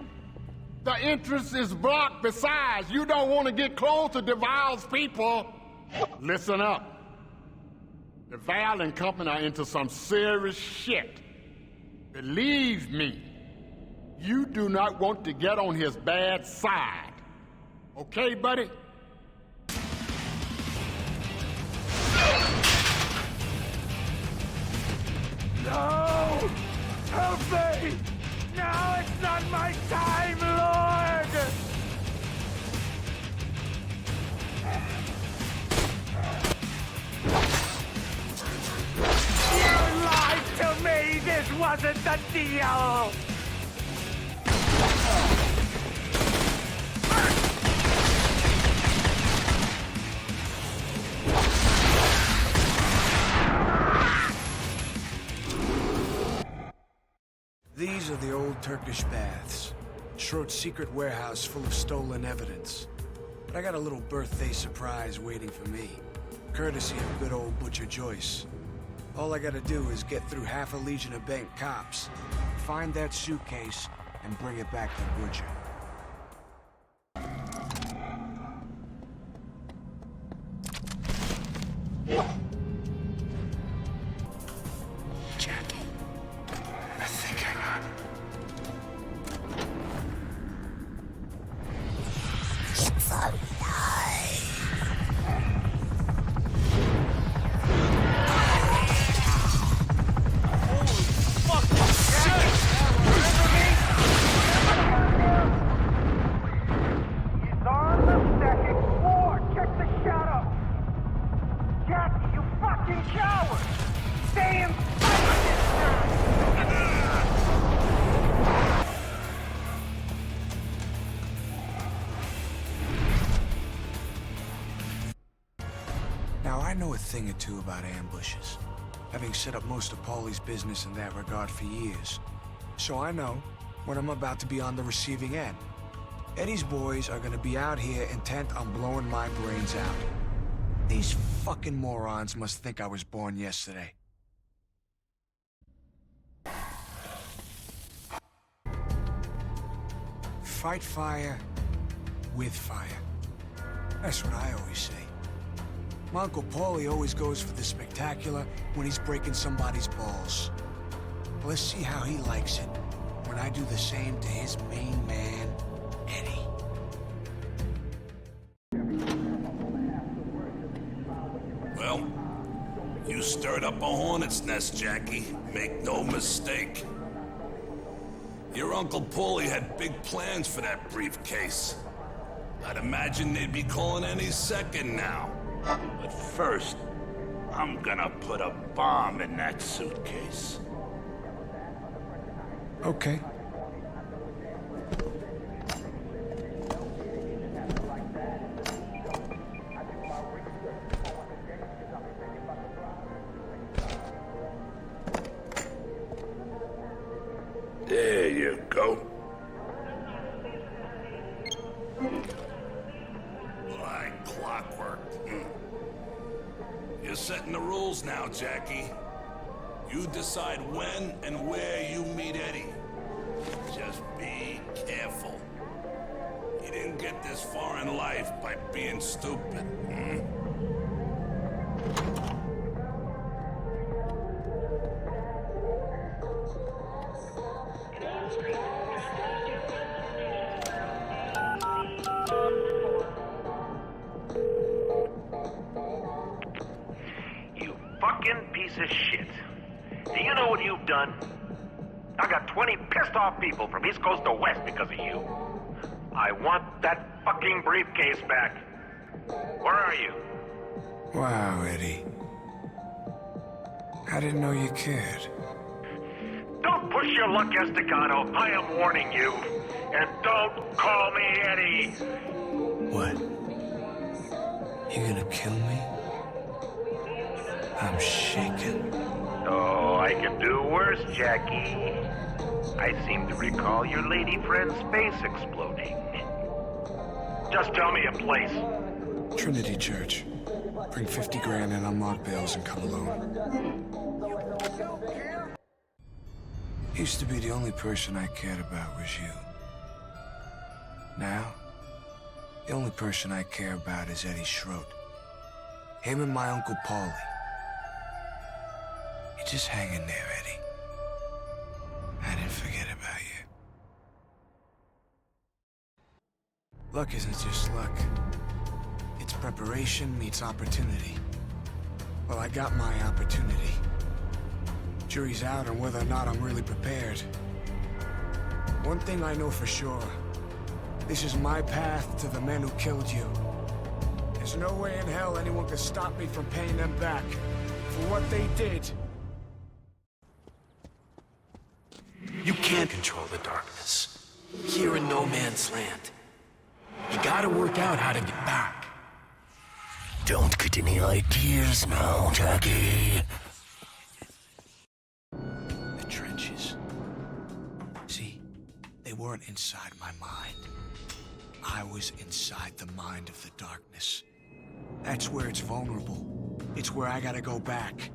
The entrance is blocked. Besides, you don't want to get close to DeVal's people. Listen up. DeVal and company are into some serious shit. Believe me, you do not want to get on his bad side. Okay, buddy? No! Help me! Now it's not my time, Lord! You lied to me! This wasn't the deal! These are the old Turkish baths. Schroed's secret warehouse full of stolen evidence. But I got a little birthday surprise waiting for me. Courtesy of good old Butcher Joyce. All I gotta do is get through half a legion of bank cops, find that suitcase, and bring it back to Butcher. I know a thing or two about ambushes, having set up most of Paulie's business in that regard for years. So I know when I'm about to be on the receiving end. Eddie's boys are gonna be out here intent on blowing my brains out. These fucking morons must think I was born yesterday. Fight fire with fire. That's what I always say. My Uncle Paulie always goes for the spectacular when he's breaking somebody's balls. Let's see how he likes it when I do the same to his main man, Eddie. Well, you stirred up a hornet's nest, Jackie. Make no mistake. Your Uncle Paulie had big plans for that briefcase. I'd imagine they'd be calling any second now. But first, I'm gonna put a bomb in that suitcase. Okay. There you go. Like clockwork. You're setting the rules now, Jackie. You decide when and where you meet Eddie. Just be careful. You didn't get this far in life by being stupid. Piece of shit. Do you know what you've done? I got 20 pissed off people from East Coast to West because of you. I want that fucking briefcase back. Where are you? Wow, Eddie. I didn't know you cared. Don't push your luck, Estacado. I am warning you. And don't call me Eddie. What? You gonna kill me? I'm shaking. Oh, I can do worse, Jackie. I seem to recall your lady friend's face exploding. Just tell me a place. Trinity Church. Bring 50 grand and unlock bills and come alone. Used to be the only person I cared about was you. Now, the only person I care about is Eddie Schroet. Him and my Uncle Paulie. You just hang in there, Eddie. I didn't forget about you. Luck isn't just luck. It's preparation meets opportunity. Well, I got my opportunity. Jury's out on whether or not I'm really prepared. One thing I know for sure. This is my path to the men who killed you. There's no way in hell anyone can stop me from paying them back for what they did. You can't control the darkness. Here in no man's land. You gotta work out how to get back. Don't get any ideas now, Jackie. The trenches. See, they weren't inside my mind. I was inside the mind of the darkness. That's where it's vulnerable. It's where I gotta go back.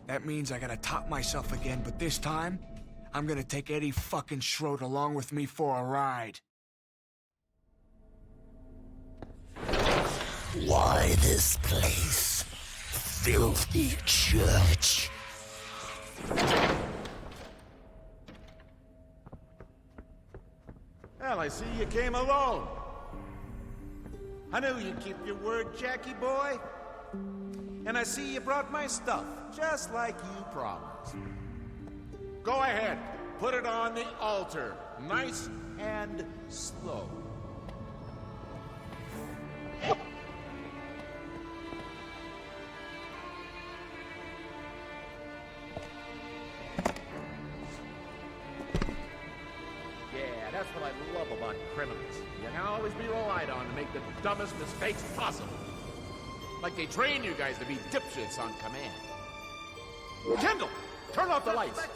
That means I gotta top myself again, but this time, I'm gonna take Eddie fucking Schroet along with me for a ride. Why this place? Filthy church. Well, I see you came alone. I knew you'd keep your word, Jackie boy. And I see you brought my stuff, just like you promised. Go ahead, put it on the altar, nice and slow. Yeah, that's what I love about criminals. You can always be relied on to make the dumbest mistakes possible. Like they train you guys to be dipshits on command. Kendall, turn off the lights.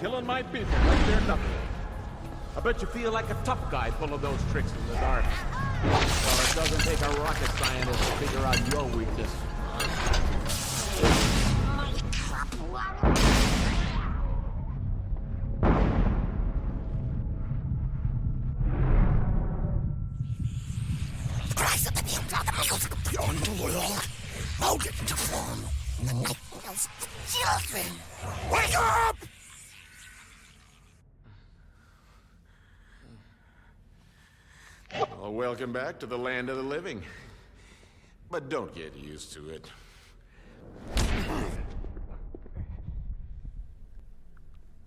Killing my people like they're nothing. I bet you feel like a tough guy pulling those tricks in the dark. Well, it doesn't take a rocket scientist to figure out your weakness. Beyond the world, I'll get into form in the nightmares of children. Wake up! Well, welcome back to the land of the living. But don't get used to it.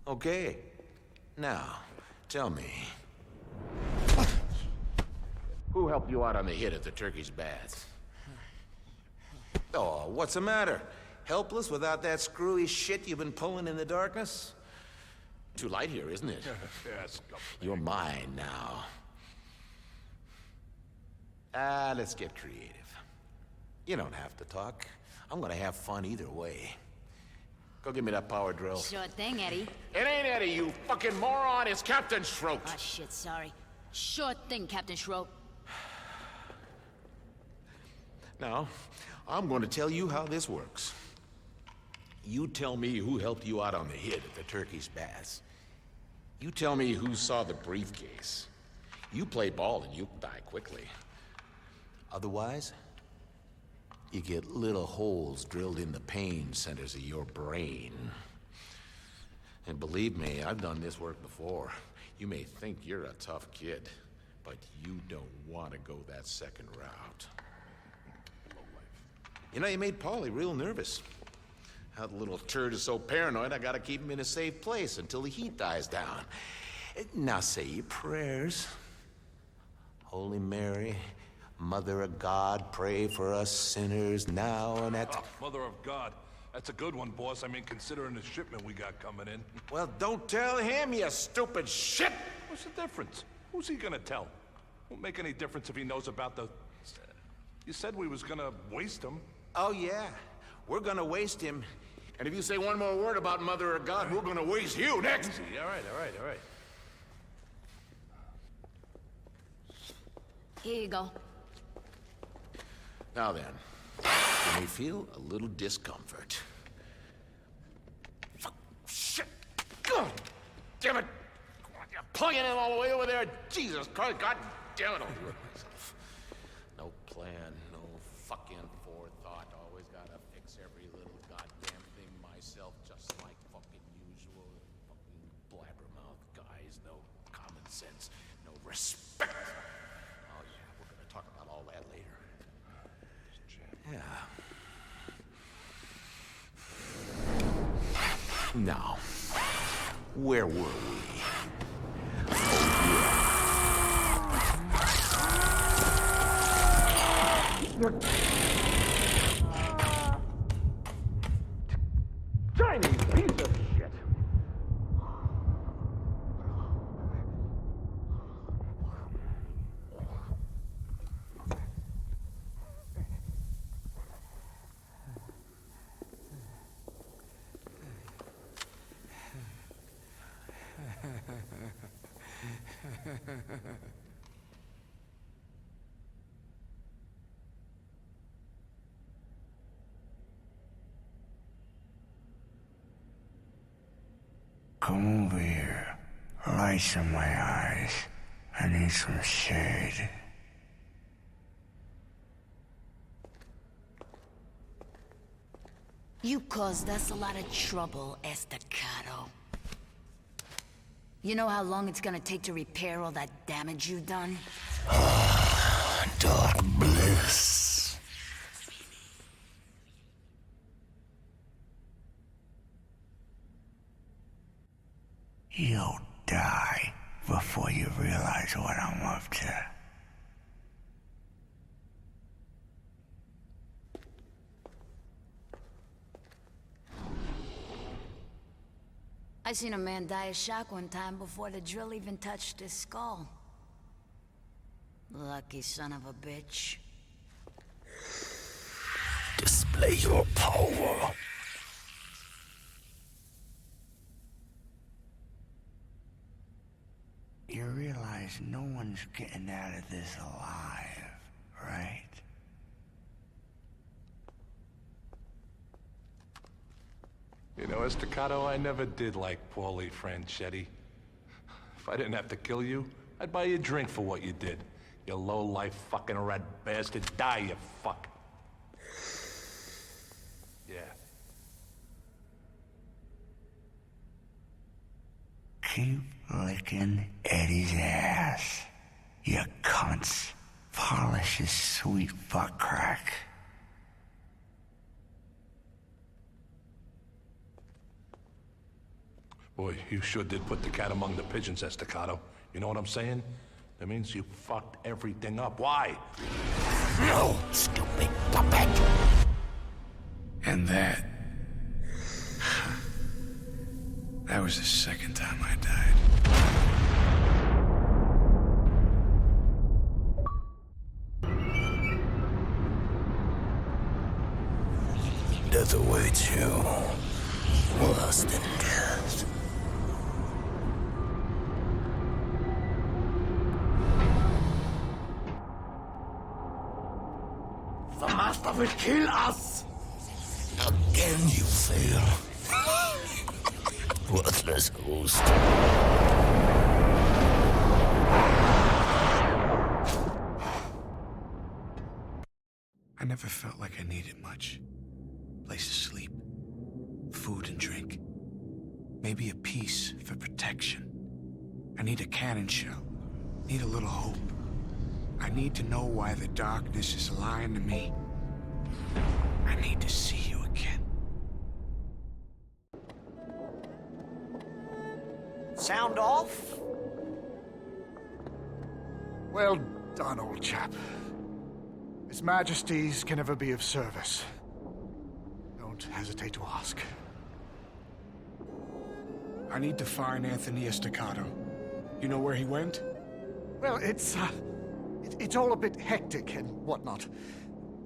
Okay. Now, tell me. Who helped you out on the hit at the Turkish baths? Oh, what's the matter? Helpless without that screwy shit you've been pulling in the darkness? Too light here, isn't it? Yes. You're mine now. Let's get creative. You don't have to talk. I'm gonna have fun either way. Go give me that power drill. Sure thing, Eddie. It ain't Eddie, you fucking moron. It's Captain Schroet. Oh, shit, sorry. Sure thing, Captain Schroet. Now, I'm going to tell you how this works. You tell me who helped you out on the hit at the Turkish baths. You tell me who saw the briefcase. You play ball and you die quickly. Otherwise, you get little holes drilled in the pain centers of your brain. And believe me, I've done this work before. You may think you're a tough kid, but you don't want to go that second route. You know, you made Paulie real nervous. That little turd is so paranoid, I gotta keep him in a safe place until the heat dies down. Now say your prayers. Holy Mary, Mother of God, pray for us sinners now and at... Oh, Mother of God. That's a good one, boss. I mean, considering the shipment we got coming in. Well, don't tell him, you stupid shit! What's the difference? Who's he gonna tell? Won't make any difference if he knows about the... You said we was gonna waste him. Oh, yeah. We're gonna waste him. And if you say one more word about Mother of God, we're gonna waste you next! Easy. All right. Here you go. Now then, you may feel a little discomfort. Fuck, shit! God damn it! You're plugging it all the way over there! Jesus Christ, God damn it! I'll do it myself. No plan, no fucking forethought. Always gotta fix every little goddamn thing myself, just like fucking usual. Fucking blabbermouth guys, no common sense, no respect. Oh yeah, we're gonna talk about all that later. Yeah. Now, where were we? Tiny piece of shit. Come over here. Lights in my eyes. I need some shade. You caused us a lot of trouble, Estacado. You know how long it's gonna take to repair all that damage you've done? Dark bliss. You'll die before you realize what I'm up to. I seen a man die of shock one time before the drill even touched his skull. Lucky son of a bitch. Display your power. You realize no one's getting out of this alive, right? You know, Estacado, I never did like Paulie Franchetti. If I didn't have to kill you, I'd buy you a drink for what you did. You low-life fucking rat bastard. Die, you fuck. Yeah. Keep licking Eddie's ass, you cunts. Polish his sweet butt crack. Boy, you sure did put the cat among the pigeons, Estacado. You know what I'm saying? That means you fucked everything up. Why? No, stupid puppet. And that was the second time I died. Death awaits you. Worse than death. The Master will kill us! Again you fail. Worthless host. I never felt like I needed much. Place to sleep, food and drink. Maybe a piece for protection. I need a cannon shell. Need a little hope. I need to know why the darkness is lying to me. I need to see you again. Sound off? Well, Done, old chap. His Majesties can ever be of service. Don't hesitate to ask. I need to find Anthony Estacado. You know where he went? Well, it's all a bit hectic and whatnot.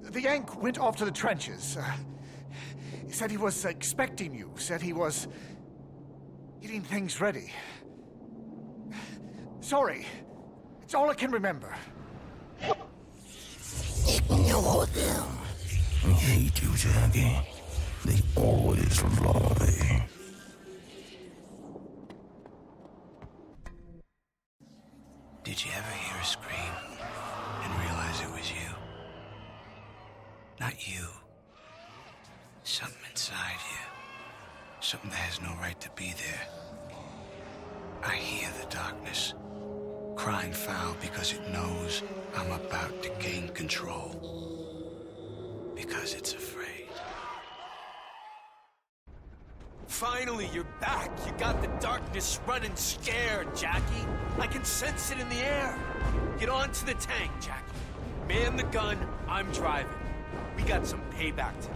The Yank went off to the trenches. He said he was expecting you. Said he was getting things ready. Sorry. It's all I can remember. Ignore them. I hate you, Jackie. They always lie. Did you ever hear a scream and realize it was you? Not you. Something inside you. Something that has no right to be there. I hear the darkness, crying foul because it knows I'm about to gain control. Because it's afraid. Finally, you're back. You got the darkness running scared, Jackie. I can sense it in the air. Get on to the tank, Jackie. Man the gun, I'm driving. We got some payback to do.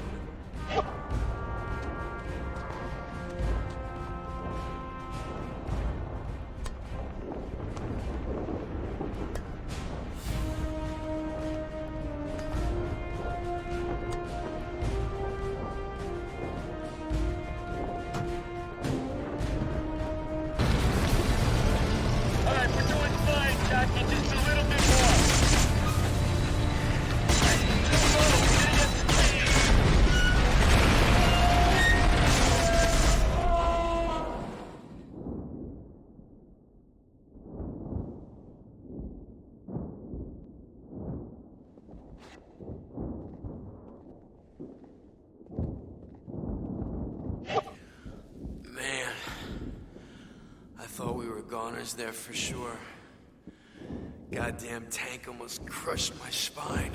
Thought we were goners there for sure. Goddamn tank almost crushed my spine.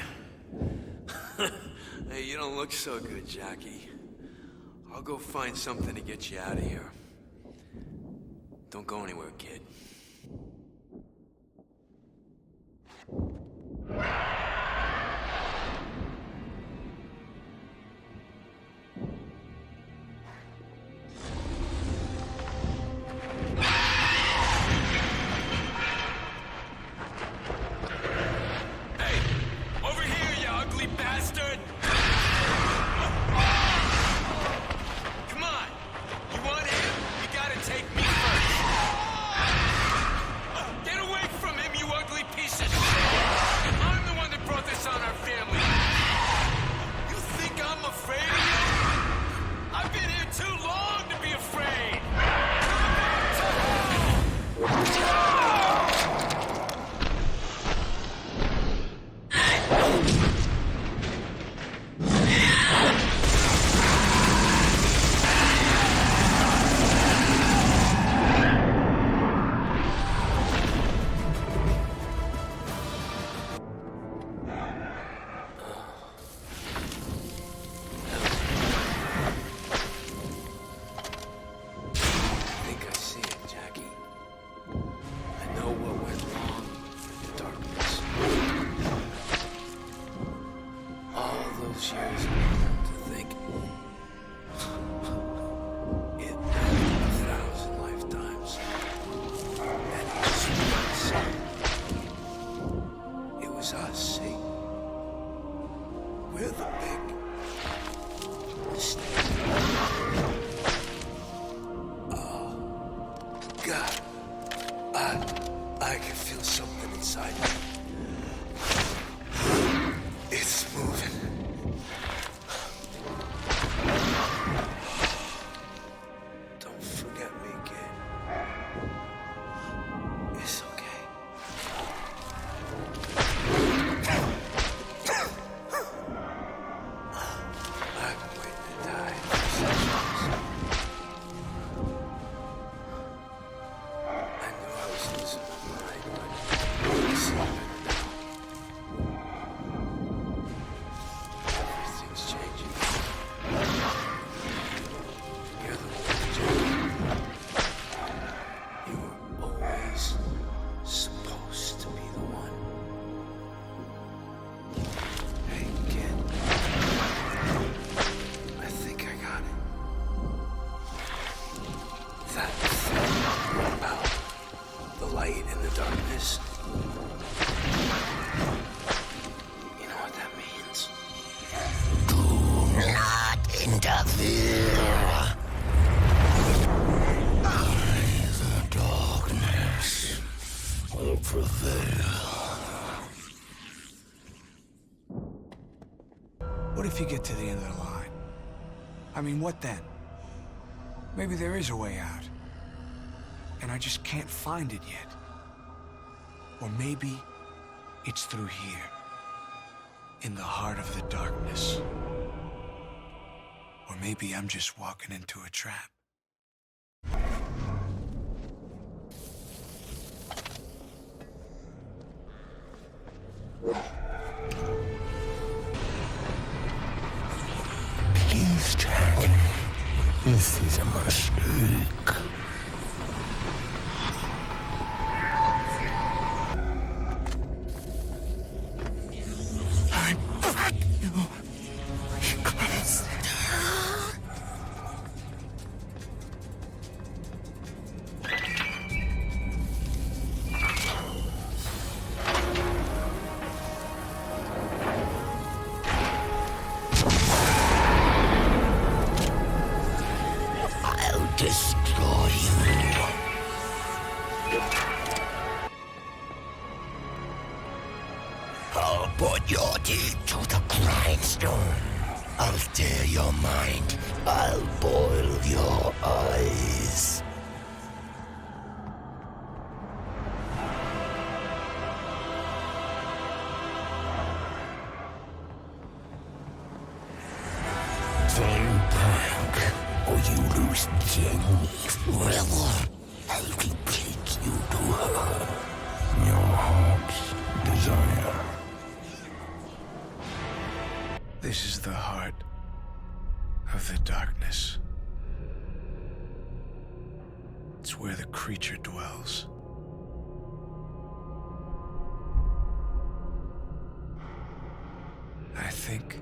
Hey, you don't look so good, Jackie. I'll go find something to get you out of here. Don't go anywhere, kid. I can feel something inside me. It's moving. Don't forget me, kid. It's okay. fear. The darkness will prevail. What if you get to the end of the line? I mean, what then? Maybe there is a way out. And I just can't find it yet. Or maybe it's through here. In the heart of the darkness. Or maybe I'm just walking into a trap. Please, Jack. This is a mistake. I beg you. Close the door. I'll destroy you. I'll put your teeth to the grindstone. I'll tear your mind. I'll boil your eyes. Turn back, or you lose Jenny forever. I will take you to her. Your heart's desire. This is the heart of the darkness. It's where the creature dwells. I think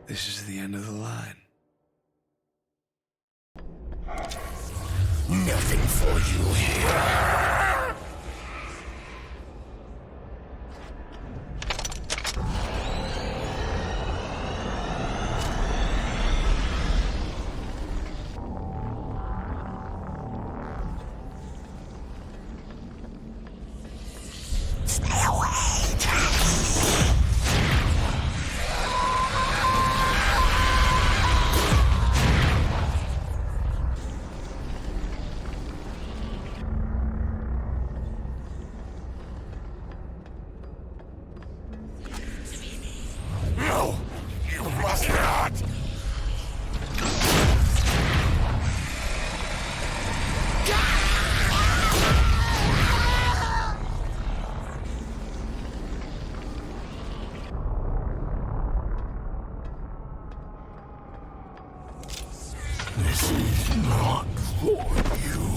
this is the end of the line. Nothing for you here. Stay away, Jackie. No, you must not. This is not for you.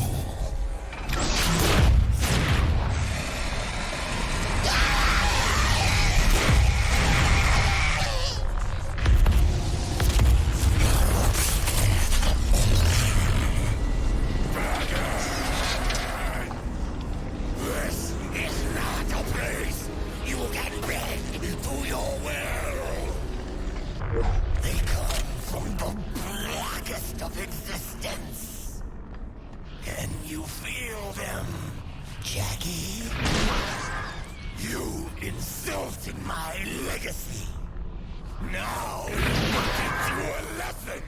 This is not a place you can bend to your will. They come from the blackest of existence. Can you feel them, Jackie? You insulting my legacy. Now, I'll teach you a lesson.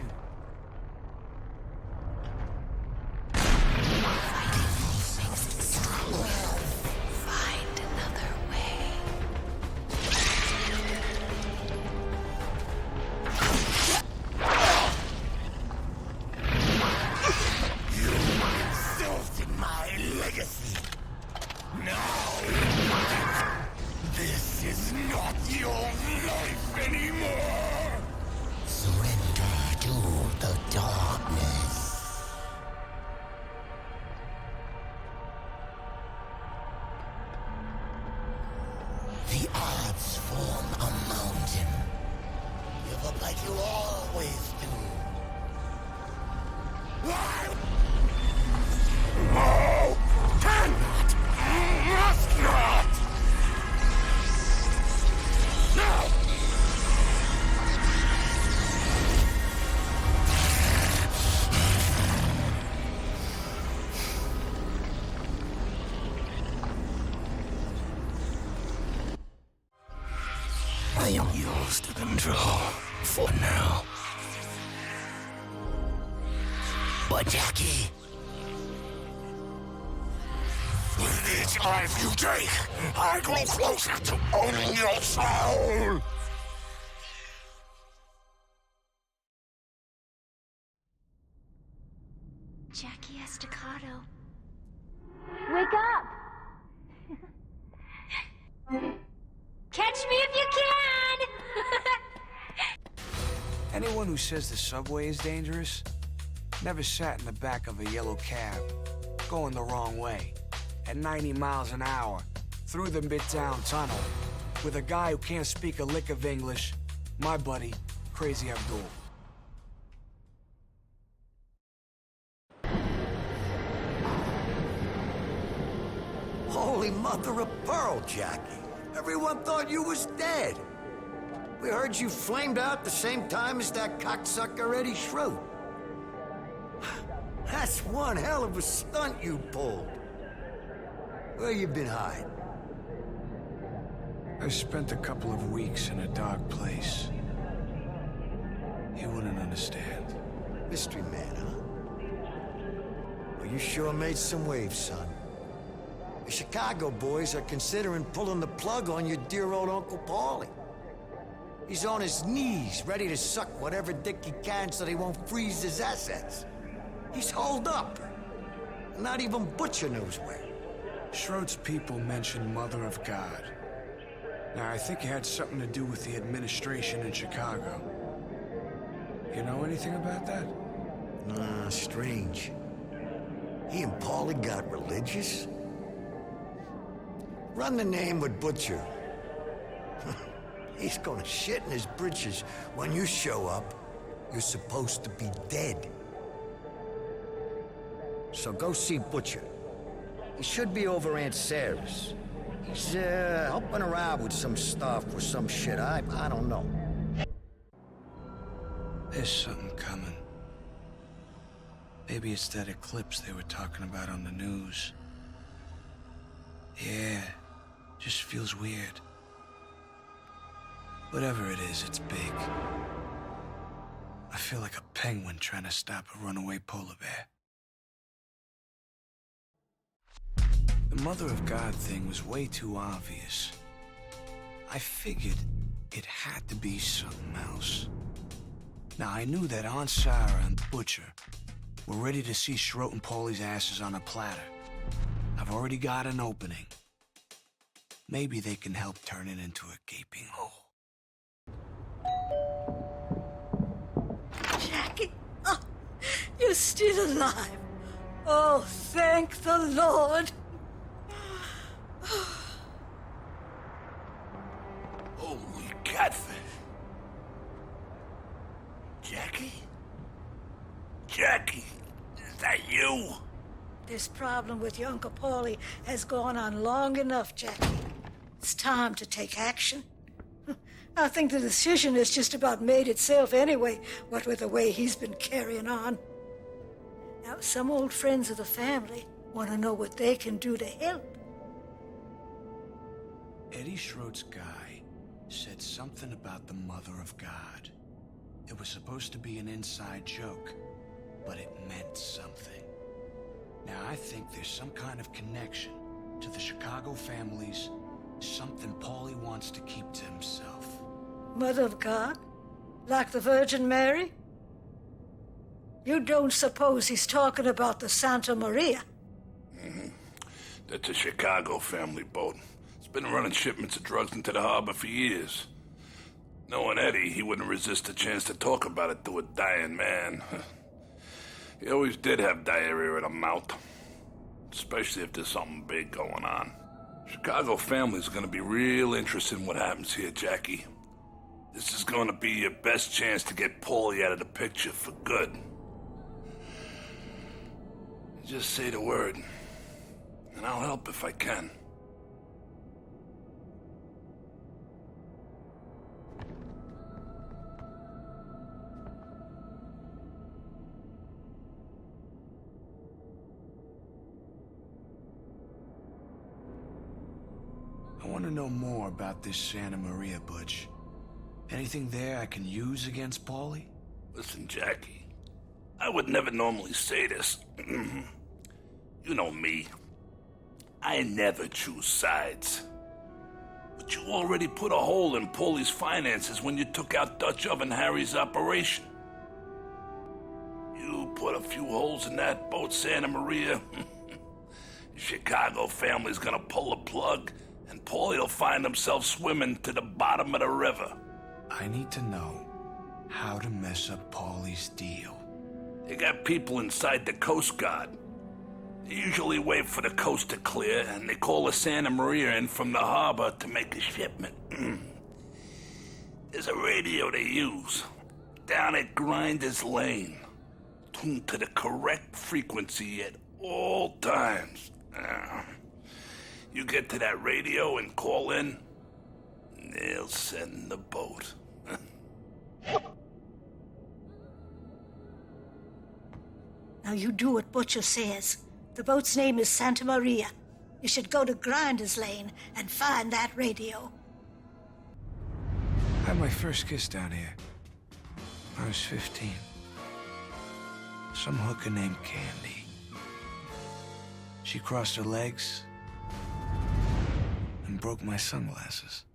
Find another way. You insulting my legacy. Now, this is not your life anymore. Surrender to the darkness. The odds form a mountain. Give up like you always do. No! Cannot! Must not! No! close to control. For now. But Jackie, with each life you take, I grow closer to owning your soul. Jackie Estacado. Wake up! Catch me if you can! Anyone who says the subway is dangerous never sat in the back of a yellow cab, going the wrong way, at 90 miles an hour, through the Midtown Tunnel, with a guy who can't speak a lick of English, my buddy, Crazy Abdul. Holy mother of pearl, Jackie. Everyone thought you was dead. We heard you flamed out the same time as that cocksucker Eddie Schroed. That's one hell of a stunt you pulled. Where you been hiding? I spent a couple of weeks in a dark place. You wouldn't understand. Mystery man, huh? Well, you sure made some waves, son. The Chicago boys are considering pulling the plug on your dear old Uncle Paulie. He's on his knees, ready to suck whatever dick he can so they won't freeze his assets. He's holed up. Not even Butcher knows where. Schroed's people mentioned Mother of God. Now, I think it had something to do with the administration in Chicago. You know anything about that? Nah, strange. He and Paulie got religious? Run the name with Butcher. He's gonna shit in his britches when you show up. You're supposed to be dead. So go see Butcher. He should be over Aunt Sarah's. He's, helping her out with some stuff or some shit. I don't know. There's something coming. Maybe it's that eclipse they were talking about on the news. Yeah, just feels weird. Whatever it is, it's big. I feel like a penguin trying to stop a runaway polar bear. The Mother of God thing was way too obvious. I figured it had to be something else. Now, I knew that Aunt Sarah and Butcher were ready to see Schroed and Paulie's asses on a platter. I've already got an opening. Maybe they can help turn it into a gaping hole. Jackie, oh, you're still alive. Oh, thank the Lord. Holy catfish. Jackie? Jackie, is that you? This problem with your Uncle Paulie has gone on long enough, Jackie. It's time to take action. I think the decision has just about made itself anyway, what with the way he's been carrying on. Now, some old friends of the family want to know what they can do to help. Eddie Schroed's guy said something about the Mother of God. It was supposed to be an inside joke, but it meant something. Now, I think there's some kind of connection to the Chicago families, something Paulie wants to keep to himself. Mother of God? Like the Virgin Mary? You don't suppose he's talking about the Santa Maria? Mm-hmm. That's a Chicago family boat. It's been running shipments of drugs into the harbor for years. Knowing Eddie, he wouldn't resist a chance to talk about it to a dying man. He always did have diarrhea in the mouth, especially if there's something big going on. Chicago family's gonna be real interested in what happens here, Jackie. This is gonna be your best chance to get Paulie out of the picture for good. Just say the word, and I'll help if I can. I want to know more about this Santa Maria, Butch. Anything there I can use against Paulie? Listen, Jackie, I would never normally say this. You know me. I never choose sides. But you already put a hole in Paulie's finances when you took out Dutch Oven Harry's operation. You put a few holes in that boat, Santa Maria. The Chicago family's gonna pull the plug, and Paulie'll find himself swimming to the bottom of the river. I need to know how to mess up Paulie's deal. They got people inside the Coast Guard. They usually wait for the coast to clear, and they call the Santa Maria in from the harbor to make a shipment. There's a radio they use down at Grinders Lane, tuned to the correct frequency at all times. You get to that radio and call in, they'll send the boat. Now you do what Butcher says. The boat's name is Santa Maria. You should go to Grinders Lane and find that radio. I had my first kiss down here. I was 15. Some hooker named Candy. She crossed her legs and broke my sunglasses.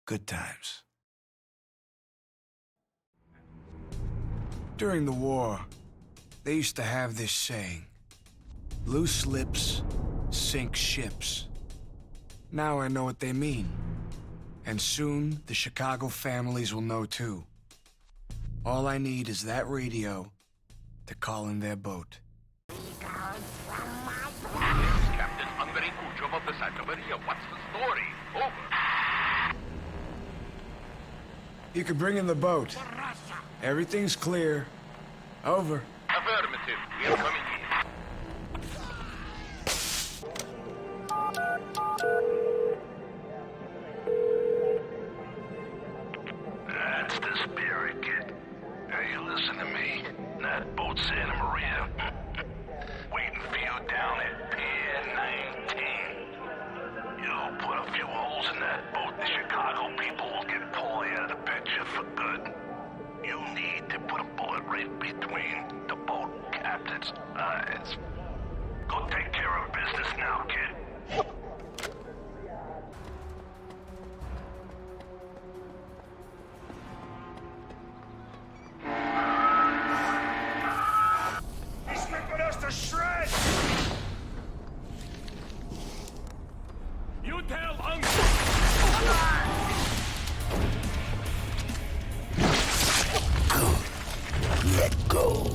Good times. During the war, they used to have this saying, loose lips sink ships. Now I know what they mean. And soon, the Chicago families will know too. All I need is that radio to call in their boat. Captain Hungary Kuchum of the Santa Maria. What's the story? Over. You can bring in the boat. Everything's clear. Over. Affirmative. We are coming in. That's the spirit, kid. Now you listen to me. That boat Santa Maria. Waiting for you down at Pier 19. You put a few holes in that boat, the Chicago people will get Paulie out of the picture for good. You need to put a bullet right between the boat captain's eyes. Go take care of business now, kid. He's ripping us to shreds! You tell Uncle! Let go.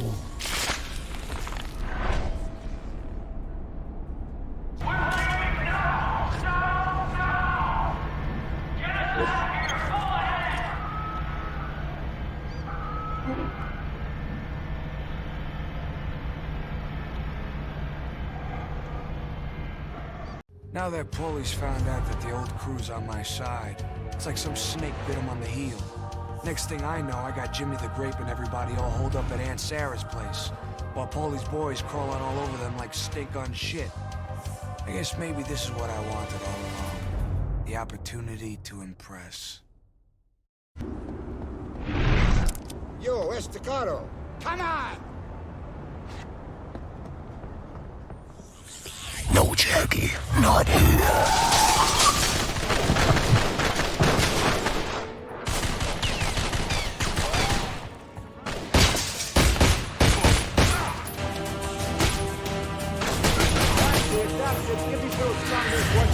Now that Paulie's found out that the old crew's on my side, it's like some snake bit him on the heel. Next thing I know, I got Jimmy the Grape and everybody all holed up at Aunt Sarah's place, while Paulie's boys crawling all over them like stink on shit. I guess maybe this is what I wanted all along. The opportunity to impress. Yo, Estacado, come on! No, Jackie, not here.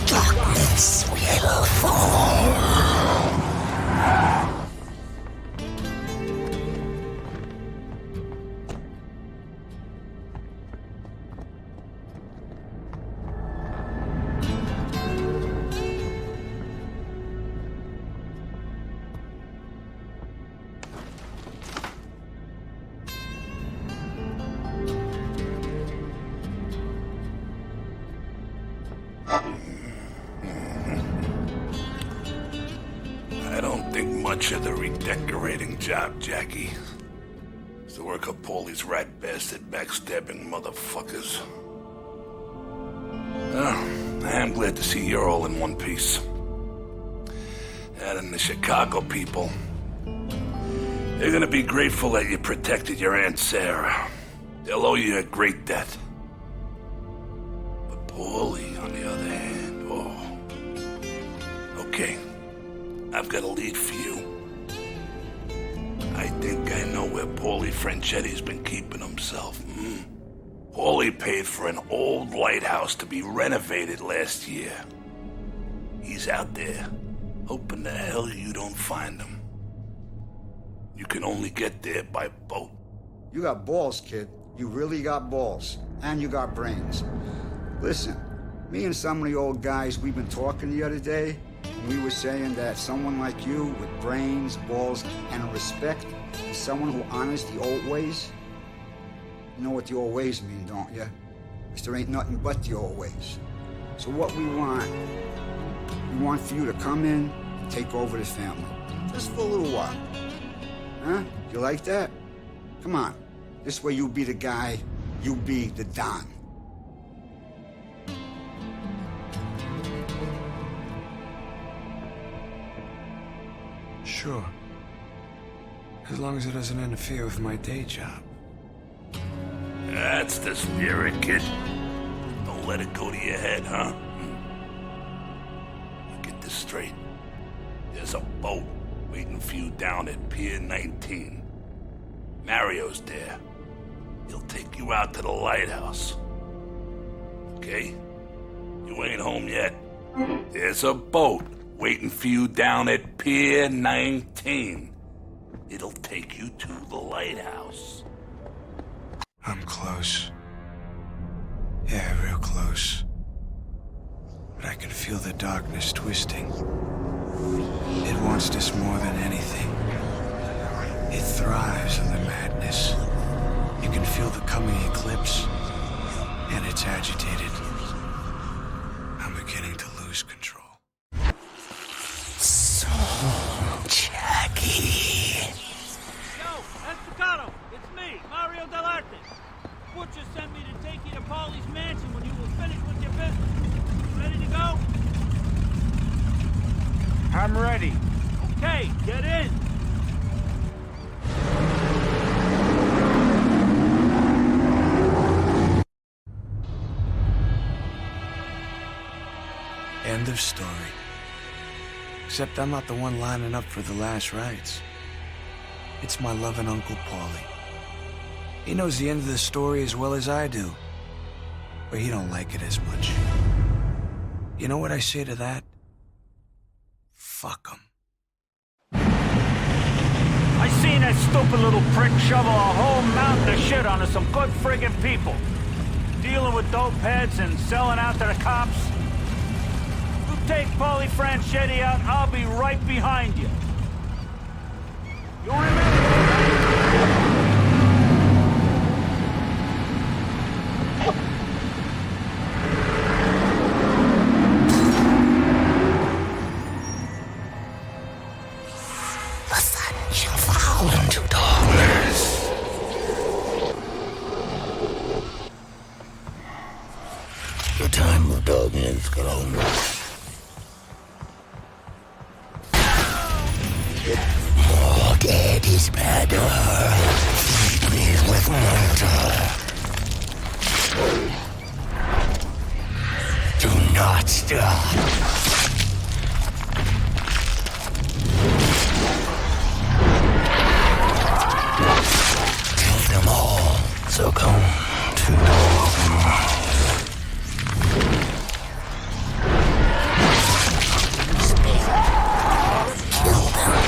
Darkness will fall. I don't think much of the redecorating job, Jackie. It's the work of Paulie's rat bastard backstabbing motherfuckers. Well, I am glad to see you're all in one piece. And the Chicago people, they're gonna be grateful that you protected your Aunt Sarah. They'll owe you a great debt. But Paulie, on the other hand, Okay, I've got a lead for you. I think I know where Paulie Franchetti's been keeping himself. Paulie paid for an old lighthouse to be renovated last year. He's out there, hoping the hell you don't find him. You can only get there by boat. You got balls, kid. You really got balls. And you got brains. Listen, me and some of the old guys, we've been talking the other day, and we were saying that someone like you with brains, balls, and respect is someone who honors the old ways. You know what the old ways mean, don't you? Because there ain't nothing but the old ways. So what we want for you to come in and take over the family. Just for a little while. Huh? You like that? Come on. This way you be the guy, you be the Don. Sure. As long as it doesn't interfere with my day job. That's the spirit, kid. Don't let it go to your head, huh? Now get this straight. There's a boat waiting for you down at Pier 19. Mario's there. He'll take you out to the lighthouse. Okay? You ain't home yet. There's a boat waiting for you down at Pier 19. It'll take you to the lighthouse. I'm close. Yeah, real close. But I can feel the darkness twisting. It wants this more than anything. It thrives on the madness. You can feel the coming eclipse, and it's agitated. I'm beginning to lose control. So, Jackie. Yo, Estacado, it's me, Mario Delarte. Butcher sent me to take you to Paulie's mansion when you were finished with your business. Ready to go? I'm ready. Okay, get in. End of story. Except I'm not the one lining up for the last rites. It's my loving Uncle Paulie. He knows the end of the story as well as I do. But he don't like it as much. You know what I say to that? Fuck him. I seen that stupid little prick shovel a whole mountain of shit onto some good friggin' people. Dealing with dope heads and selling out to the cops. You take Paulie Franchetti out, I'll be right behind you. You remember? Into darkness. The time of darkness grown. More dead is better. Feed me with mortar. Do not stop. Succumb to darkness. Kill them.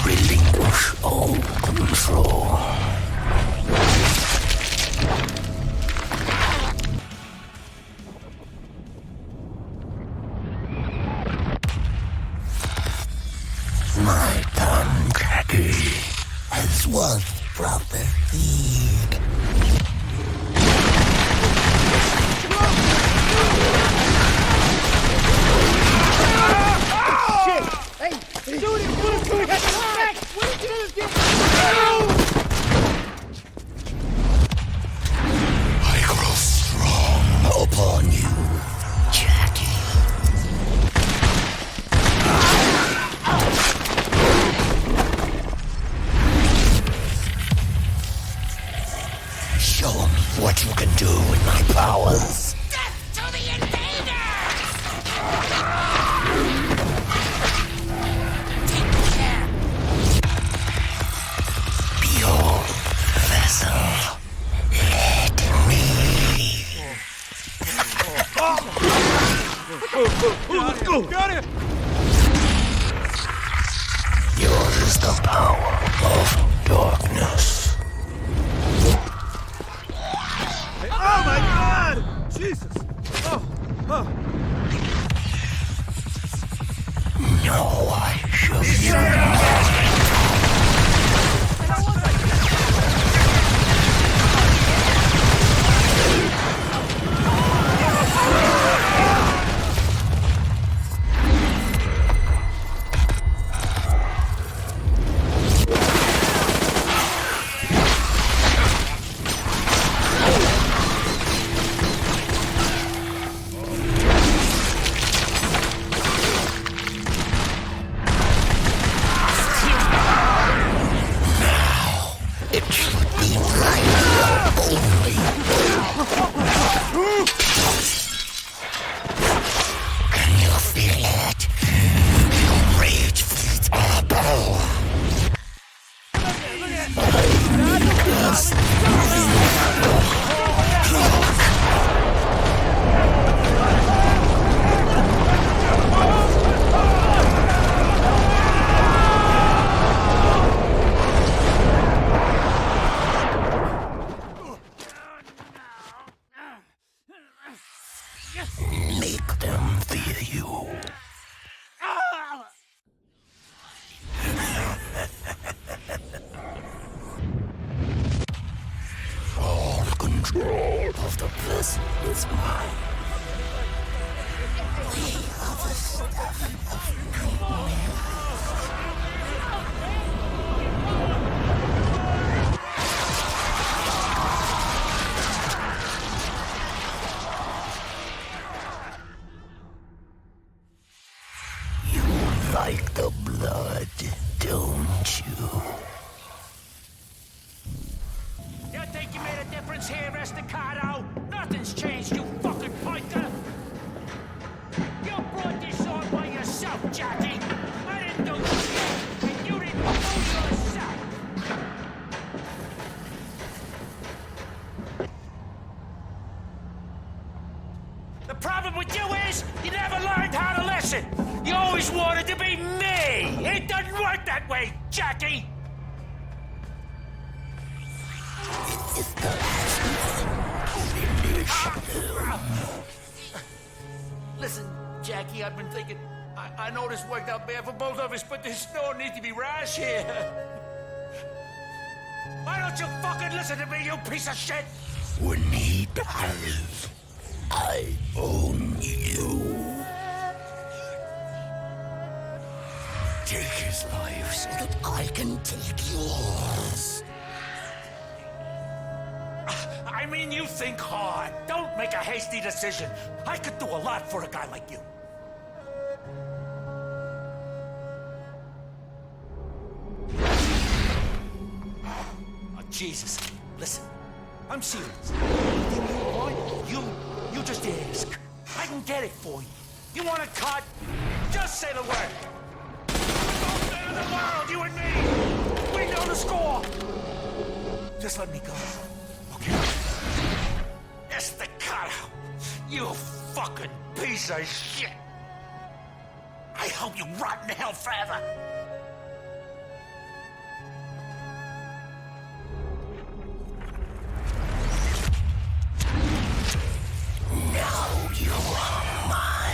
Relinquish all control. My gun, Jackie, has once prophesied. I grow strong upon you, Jackie. Get out of here! Yours is the power of darkness. Oh my God! Jesus! Oh. No, I should not. Make them fear you. All control of the bliss is mine. We are the stuff of nightmare. Like the blood, don't you? You think you made a difference here, Estacado? Nothing's changed, you fucking pointer! You brought this on by yourself, Jackie! I didn't do shit, and you didn't do yourself! The problem with you is, you never learned how to listen! You always wanted to be me! It doesn't work that way, Jackie! Listen, Jackie, I've been thinking... I know this worked out bad for both of us, but there's no need to be rash here. Why don't you fucking listen to me, you piece of shit? When he dies, I own you. Take his life so that I can take yours. I mean, you think hard. Don't make a hasty decision. I could do a lot for a guy like you. Oh, Jesus. Listen, I'm serious. Anything you want, you just ask. I can get it for you. You want a cut? Just say the word. The world, you and me! We know the score! Just let me go, okay? Estacado, you fucking piece of shit! I hope you rot in hell forever! Now you are mine.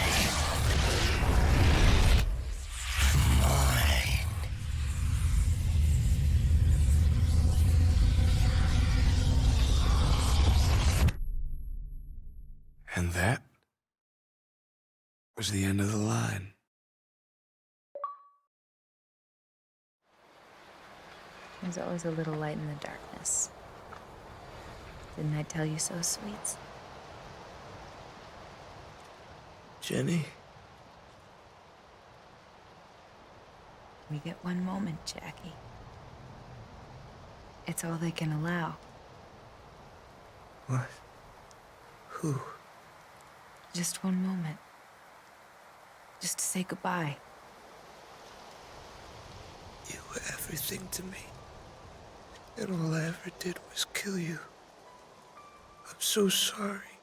And that was the end of the line. There's always a little light in the darkness. Didn't I tell you so, sweets? Jenny? We get one moment, Jackie. It's all they can allow. What? Who? Just one moment. Just to say goodbye. You were everything to me. And all I ever did was kill you. I'm so sorry.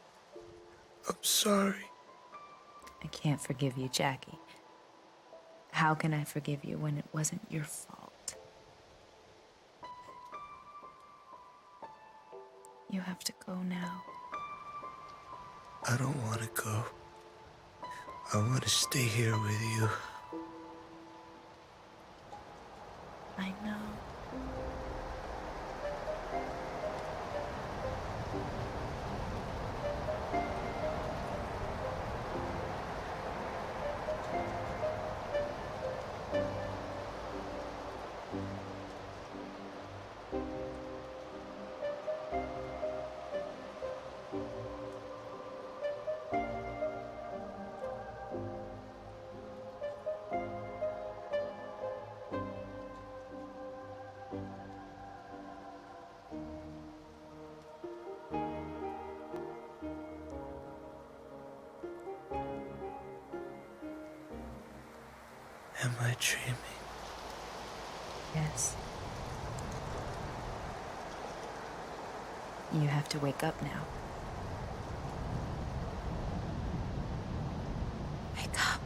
I'm sorry. I can't forgive you, Jackie. How can I forgive you when it wasn't your fault? You have to go now. I don't want to go. I want to stay here with you. I know. Am I dreaming? Yes. You have to wake up now. Wake up.